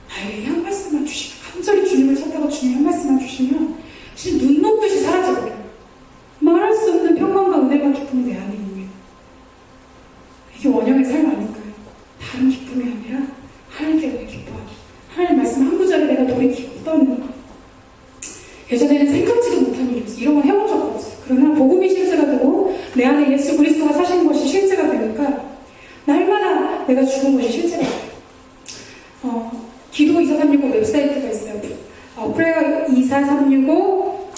나에게 한 말씀만 주시면 간절히 주님을 찾다가 주님 한 말씀만 주시면 진짜 눈 녹듯이 사라져버려요. 말할 수 없는 평강과 은혜와 기쁨이 내 안에 있는 이게 원형의 삶 아닐까요? 다른 기쁨이 아니라 하나님께 은혜 기뻐하기. 하나님 말씀 한 구절에 내가 돌이키고 떠는 거. 예전에는 생각지도 못한 일이었어요. 이런 건 해본 적 없어요. 그러나 복음이 실제가 되고 내 안에 예수 그리스도가 사시는 것이 실제가 되니까 날마다 내가 죽은 것이 실제가 돼요. 기도 2435 웹사이트가 있어요. 프레어 24365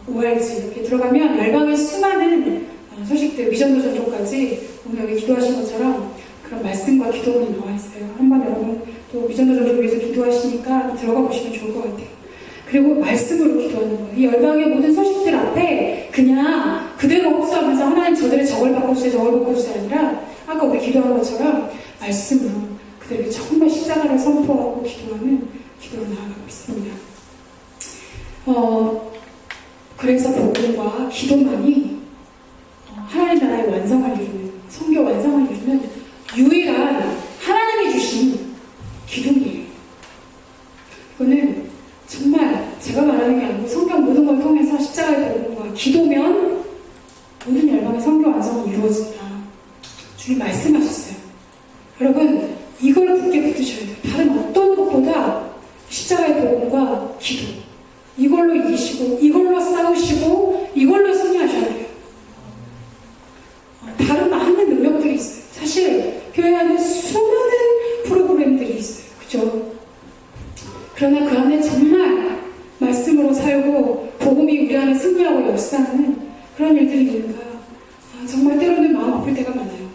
ORG 이렇게 들어가면 열방의 수많은 소식들, 미전도 전도까지 오늘 여기 기도하신 것처럼 그런 말씀과 기도문이 나와 있어요. 한번 여러분 또 미전도 전도를 위해서 기도하시니까 들어가 보시면 좋을 것 같아요. 그리고 말씀으로 기도하는 거예요. 이 열방의 모든 소식들 앞에 그냥 그대로 흡수하면서 하나님 저걸 바꿔주세요, 저걸 바꿔주세요 아니라 아까 우리 기도한 것처럼 말씀으로 그대로 정말 십자가를 선포하고 기도하는 기도로 나아가고 있습니다. 그래서 복음과 기도만이 하나님 나라의 완성을 이루는, 성교 완성을 이루는 유일한 하나님이 주신 기둥이에요. 제가 말하는 게 아니고 성경 모든 걸 통해서 십자가의 복음과 기도면 모든 열방의 성교 완성이 이루어진다. 주님 말씀하셨어요. 여러분 이걸 굳게 붙드셔야 돼요. 다른 어떤 것보다 십자가의 복음과 기도 이걸로 이기시고 이걸로 싸우시고 이걸로 승리하셔야 돼요. 다른 많은 능력들이 있어요. 사실 교회 안에 수많은 프로그램들이 있어요. 그죠? 그러나 그 안에 정말 말씀으로 살고 복음이 우리 안에 승리하고 역사하는 그런 일들이 있는가. 정말 때로는 마음 아플 때가 많아요.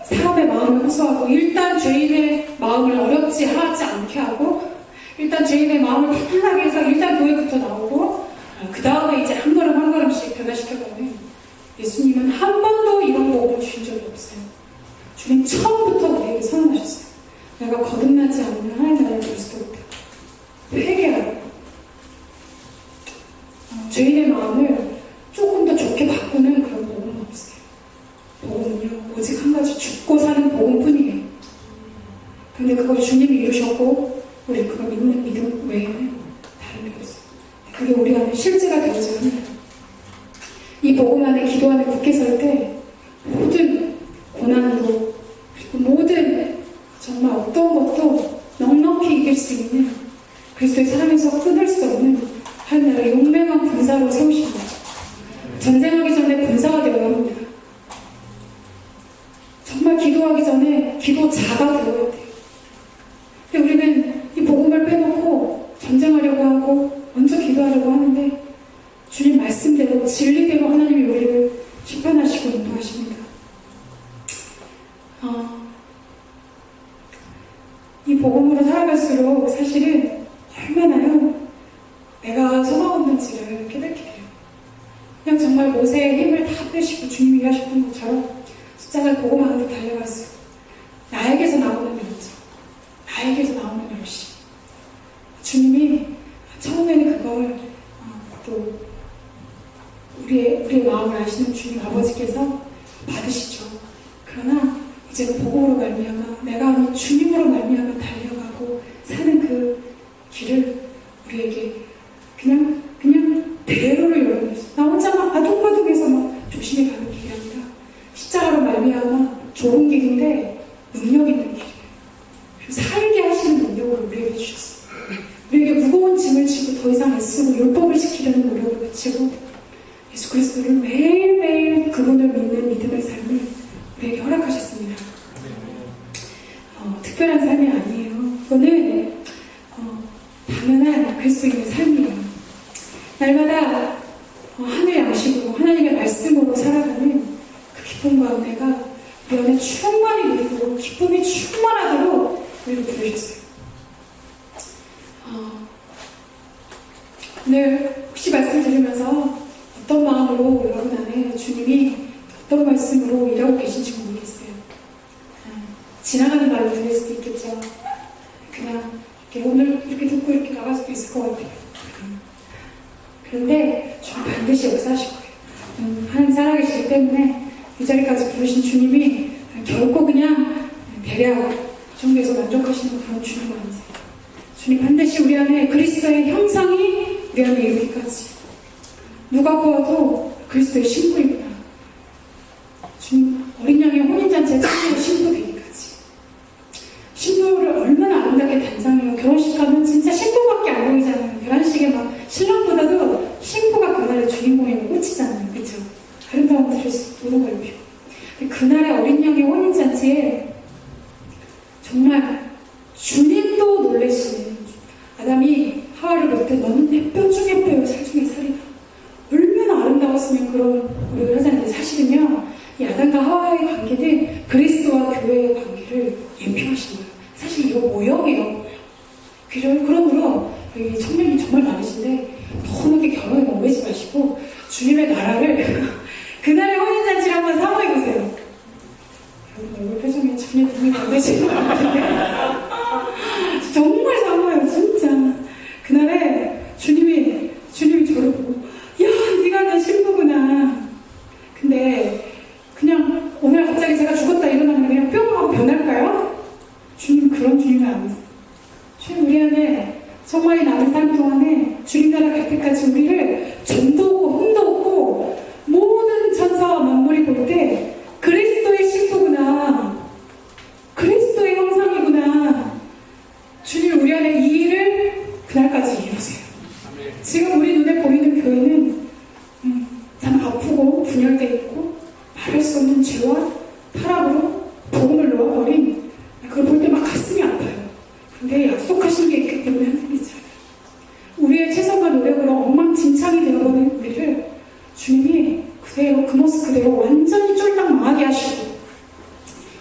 사람의 마음을 호소하고 일단 죄인의 마음을 어렵지 하지 않게 하고 일단 죄인의 마음을 편하게 해서 일단 교회부터 나오고 그 다음에 이제 한 걸음 한 걸음씩 변화시켜가는 예수님은 한 번도 이런 복음을 주신 적이 없어요. 주님 처음부터 우리에게 선언하셨어요. 내가 거듭나지 않으면 하나님 나라를 볼 수도 없다. 회개하라. 죄인의 마음을 조금 더 좋게 바꾸는 그런 복음은 없어요. 복음은요 오직 한 가지 죽고 사는 복음뿐이에요. 근데 그걸 주님이 이루셨고 우리 그걸 믿는 믿음 외에는 다른 게 없어요. 그게 우리 안에 실제가 되어져야 합니다. 이 복음 안에 기도 안에 굳게 설 때 모든 고난도 그리고 모든 정말 어떤 것도 넉넉히 이길 수 있는 그리스도의 사랑에서 끊을 수 없는 하나님의 용맹한 군사로 세우십니다. 전쟁하기 전에 군사가 되어야 합니다. 정말 기도하기 전에 기도자가 되어야 돼요. 근데 우리는 이 복음을 빼놓고 전쟁하려고 하고 먼저 기도하려고 하는데 주님 말씀대로 진리대로 하나님이 우리를 심판하시고 인도하십니다. 이 복음으로 살아갈수록 사실은 얼마나요? 내가 소망 없는지를 깨닫게 돼요. 그냥 정말 모세의 힘을 다 빼시고 주님이 일하셨던 것처럼 십자가의 복음 안으로 달려갔어요. 나에게서 나오는 열정, 나에게서 나오는 열심. 주님이 처음에는 그걸 또 우리의 마음을 아시는 주님 아버지께서 받으시죠. 그러나 이제 그 복음으로 말미암아 내가 주님으로 말미암아 달려가고 사는 그 길을 우리에게 그냥 대로를 열어주세요. 나 혼자 막 아둥바둥해서 막 조심히 가는 길이 아니라 십자가로 말미암아 좁은 길인데 능력 있는 길이에요. 살게 하시는 능력을 우리에게 주셨어요. 우리에게 무거운 짐을 지고 더 이상 애쓰고 율법을 지키려는 노력을 그치고 예수 그리스도를 매일매일 그분을 믿는 믿음의 삶을 우리에게 허락하셨습니다. 특별한 삶이 아니에요. 그거는 당연한 그리스도인의 삶이에요. 날마다 하늘 양식으로 하나님의 말씀으로 살아가는 그 기쁨과 은혜가 우리 안에 충만히 누리고 기쁨이 충만하도록 우리를 부르셨어요. 오늘 혹시 말씀 들으면서 어떤 마음으로 여러분 안에 주님이 어떤 말씀으로 일하고 계신지 모르겠어요. 지나가는 말로 들릴 수도 있겠죠. 그냥 이렇게 오늘 이렇게 듣고 이렇게 나갈 수도 있을 것 같아요. 그런데 주님 반드시 역사하실 거예요. 하나님 살아계시기 때문에 이 자리까지 부르신 주님이 결코 그냥 대략 그 정도에서 만족하시는 그런 주님 아니세요. 주님 반드시 우리 안에 그리스도의 형상이 우리 안에 이르기까지 누가 보아도 그리스도의 신부이구나. 주님 어린 양의 혼인잔치에 참여로 신부 되기까지. 신부를 얼마나 아름답게 단상해요. 결혼식 가면 진짜 신부밖에 안 보이잖아요. 결혼식에 막 신랑보다도 신부가 그날의 주인공에 꽂히잖아요. 그렇죠? 아름다운 드레스 모든 걸 입히고. 그날의 어린 양의 혼인잔치에 정말 주님도 놀라시는 아담이 하와를 볼 때 너는 내 뼈 중에 뼈요 살 중에 살이다. 얼마나 아름다웠으면 그런 고백을 하잖아요. 사실은요 이 아담과 하와의 관계는 그리스도와 교회의 관계를 예표하시는 거예요. 사실 이거 모형이에요. 그러므로 여기 청년이 정말 많으신데 너무 이렇게 결혼에 얽매지 마시고 주님의 나라를 그날의 혼인잔치를 한번 사모해보세요. 여러분 얼굴 표정에 전혀 눈이 얽매지는 것 같은데 정말 사모해요. 진짜 그날에 주님이 저를 보고 야 네가 내 신부구나. 근데 그냥 오늘 갑자기 제가 죽었다 일어나면 그냥 뿅 하고 변할까요? 주님 그런 주님이 아니세요. 주님 우리 안에 정말 세상에 남은 삶 동안에 주님 나라 갈 때까지 우리를 점도 없고 흠도 없고 모든 천사와 만물이 볼 때 그리스도의 신부구나, 그리스도의 형상이구나, 주님 우리 안에 이 일을 그날까지 이루세요. 지금 우리 눈에 보이는 교회는 참 아프고 분열되어 있고 말할 수 없는 죄와 타락으로 복음을 놓아버린, 그걸 볼 때 막 가슴이 아파요. 근데 약속하신 게 있기 때문에 하나님이잖아요. 우리의 최선과 노력으로 엉망진창이 되어버린 우리를 주님이 그대로, 그 모습 그대로 완전히 쫄딱 망하게 하시고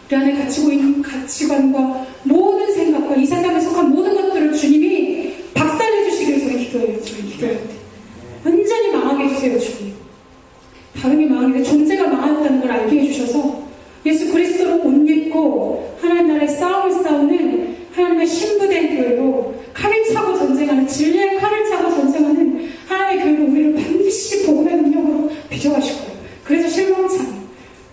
우리 안에 갖추고 있는 가치관과 모든 생각과 이 세상에 속한 모든 것들을 주님이 박살내주시기를 저는 기도해요. 저는 기도할 때 완전히 망하게 해주세요. 주님 다름이 망하게, 존재가 망하였다는 걸 알게 해주셔서 예수 그리스도로 옷 입고 하나님 나라의 싸움을 싸우는 하나님의 신부된 교회로, 칼을 차고 전쟁하는, 진리의 칼을 차고 전쟁하는 하나님의 교회로 우리를 반드시 복음의 능력으로 빚어가실 거예요. 그래서 실망치 않아요.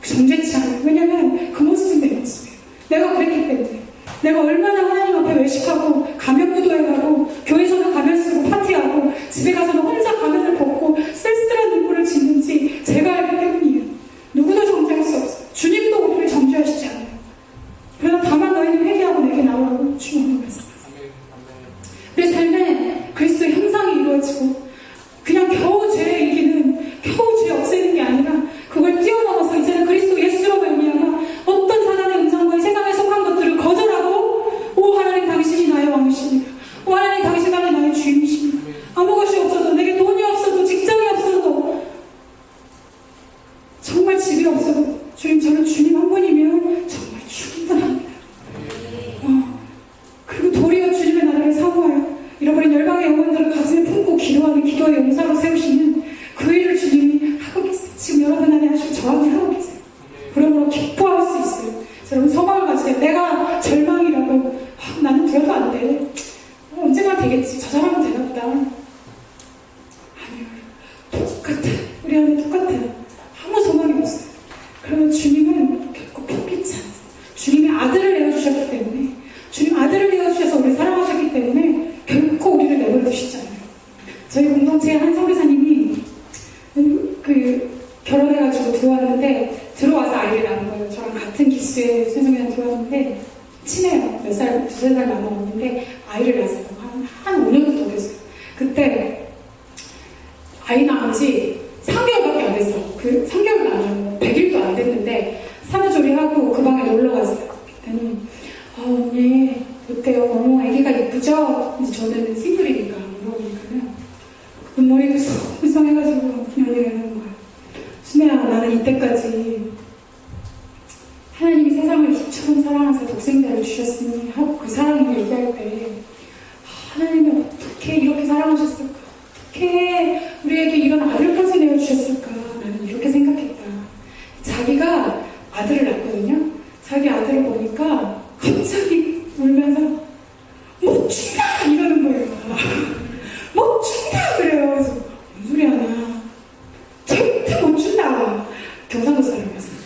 정죄치 않아요. 왜냐면 그 모습은 내 모습이에요. 내가 그랬기 때문에. 내가 얼마나 하나님 앞에 외식하고 가면 무도회 가고 교회에서는 가면 쓰고 파티하고 집에 가서는 혼자 가면을 벗고 쓸쓸한 눈물을 짓는지 제가 알기 때문이에요. 누구도 정죄할 수 없어요. 주님도 우리를 정죄하시지 않아요. 그러나 다만 너희는 회개하고 내게 나오라고 주님은 말씀하세요. 우리 삶에 그리스도의 형상이 이루어지고 그냥 겨우 죄를 이기는, 겨우 죄 없애는 게 아니라 그걸 뛰어넘어서 이제는 그리스도 예수로 말미암아 어떤 사단의 음성과 이 세상에 속한 것들을 거절하고, 오 하나님 당신이 나의 왕이십니다. 오 하나님 당신이 나의 주인이십니다. 아무 것이 없어도, 내게 돈이 없어도, 직장이 없어도, 정말 집이 없어도 주님, 저는 주님 한 분이면 정말 충분합니다. 그리고 도리어 주님의 나라를 사모하여 잃어버린 열방의 영혼들을 가슴에 품고 기도하는 기도의 용사로 세우시는 그 일을 주님이 하고 계세요. 지금 여러분 안에 하시고 저 안에 하고 계세요. 그러므로 기뻐할 수 있어요. 여러분 소망을 가지세요. 내가 절망이라고 나는 되어도 안 돼. 언젠가 되겠지. 저 사람은 되겠다. 아니요. 똑같아. 우리 안에 똑같아요. 아무 소망이 없어요. 그러면 주님은 결코 포기치 않으세요. 주님이 아들을 내어주셨기 때문에, 주님 아들을 내어주셔서 우리를 사랑하셨기 때문에 결코 우리를 내버려 두시지 않아요. 저희 공동체의 한 선교사님이 결혼해가지고 들어왔는데, 들어와서 아이를 낳은 거예요. 저랑 같은 기수에 선생님이랑 들어왔는데 친해요. 몇 살, 두세 살 남았는데 아이를 낳았어요. 한 5년도 더 됐어요. 그때 아이 낳은 지 3개월밖에 안 됐어. 그 3개월도 아니고 100일도 안 됐는데 산후조리하고 그 방에 놀러 갔어요. 그랬더니 언니 어때요? 너무 아기가 예쁘죠? 이제 저는 싱글이니까 물어보니까는 눈물이 성성해가지고 그냥 이러는 거야. 수매야, 나는 이때까지 하나님이 세상을 이처럼 사랑하사 독생자를 주셨으니 하고 그 사랑을 얘기할 때 하나님이 어떻게 이렇게 사랑하셨을까? 어떻게 우리에게 이런 아들까지 내어주셨을까? 나는 이렇게 생각했다. 자기가 아들을 낳았거든요. 자기 아들을 보니까 갑자기 울면서 못 준다! 이러는 거예요. 못 준다! 그래요. 그래서 무슨 소리 하나? 절대 못 준다! 경상도 사람이었어요.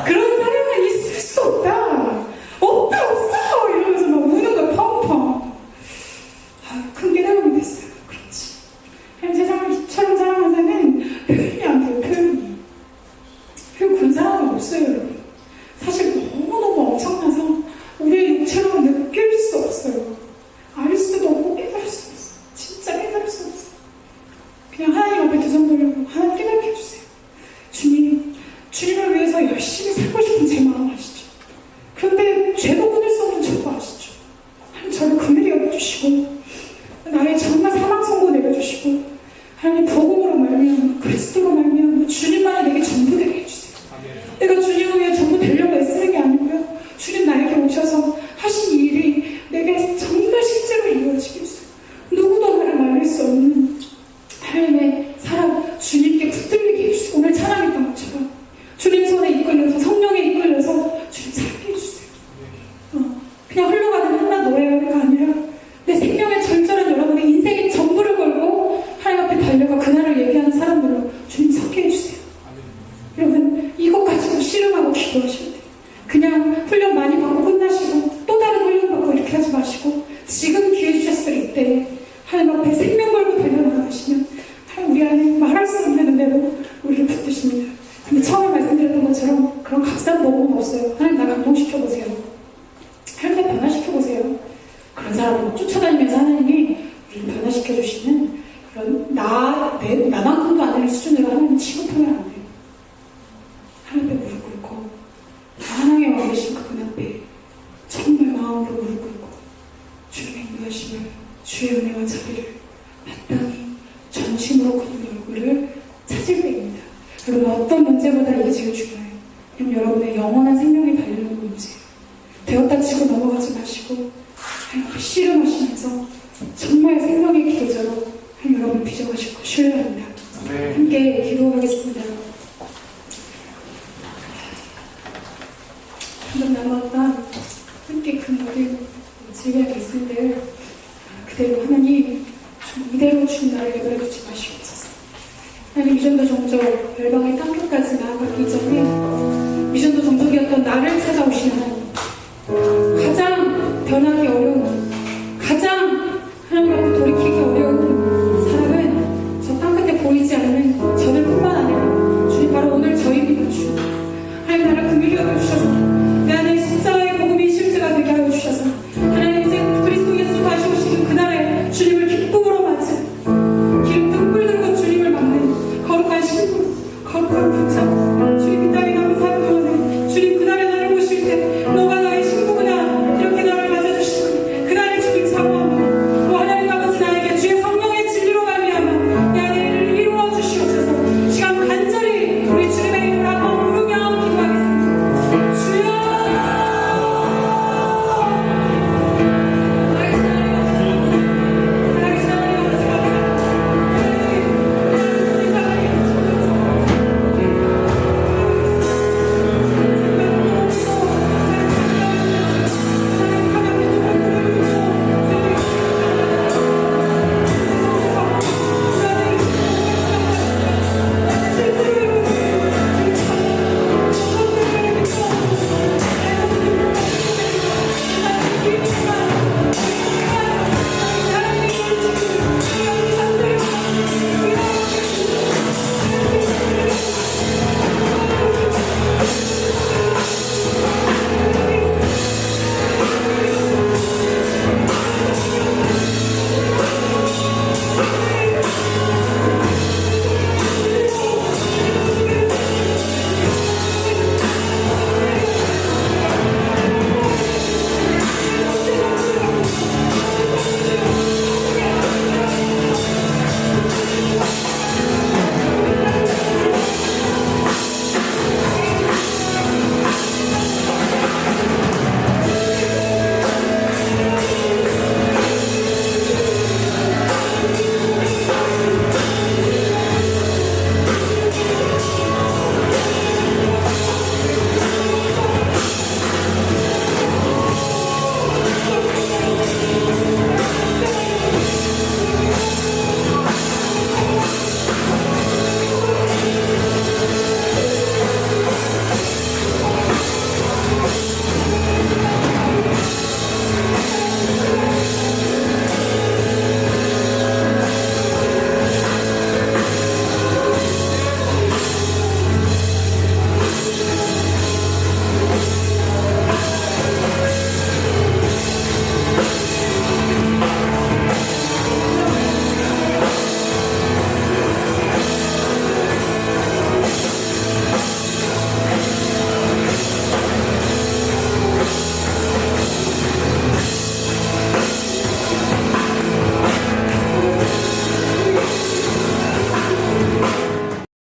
그런 사람은 있을 수 없다! 없다! 없어! 이러면서 막 우는 거예요. 펑펑. 큰 깨달음이 됐어요. 그렇지. 그냥 세상을 이처럼 사랑하자면 표현이 안 돼요. 표현이. 그런 사람은 없어요. 여러분. 사실 너무너무 엄청나서 우리의 육체로 느낄 수 없어요. 알 수도 없고 깨달을 수 없어요. 진짜 깨달을 수 없어요. 그냥 하나님 앞에 두 손 돌리고 하나님 깨닫게 해주세요. 주님을 위해서 열심히 살고 싶은 제 마음 아시죠? 그런데 죄도 끊을 수 없는 저도 아시죠? 하나님 저를 긍휼히 여겨주시고 나의 정말 사랑 하나님 앞에 생명 걸고 달려나가시면 하나님 우리 안에 말할 수 없는 은혜로 우리를 붙드십니다. 근데 처음에 말씀드렸던 것처럼 그런 값싼 복음은 없어요. 하나님 나 감동시켜보세요. 하나님 나 변화시켜보세요. 그런 사람을 쫓아다니면서 하나님이 우리를 변화시켜주시는 그런 나만큼도 안 되는 수준으로 하나님 취급하면 안 돼요. 하나님 앞에 무릎 꿇고 하나님의 왕 되신 그분 앞에 정말 마음으로 무릎 꿇고 주의 인도하심을 주의 은혜와 자비를 마땅히 전심으로 그분 얼굴을 찾을 때입니다. 여러분 어떤 문제보다 이게 제일 중요해요. 그럼 여러분의 영원한 생명이 달리는 문제예요. 되었다 치고 넘어가지 마시고 하나님 앞에 씨름하시면서 정말 생명의 기도자로 하나님 여러분을 빚어가실 거 신뢰합니다. 네. 함께 기도하겠습니다. 방금 남았던 함께 그 모든 지휘할 말씀들 그대로 하나님 이대로 주는 나를 내버려두지 마시옵소서. 하나님 미전도 종족 열방의 땅끝까지 나아가기 전에 미전도 종족이었던 나를 찾아오신 하나님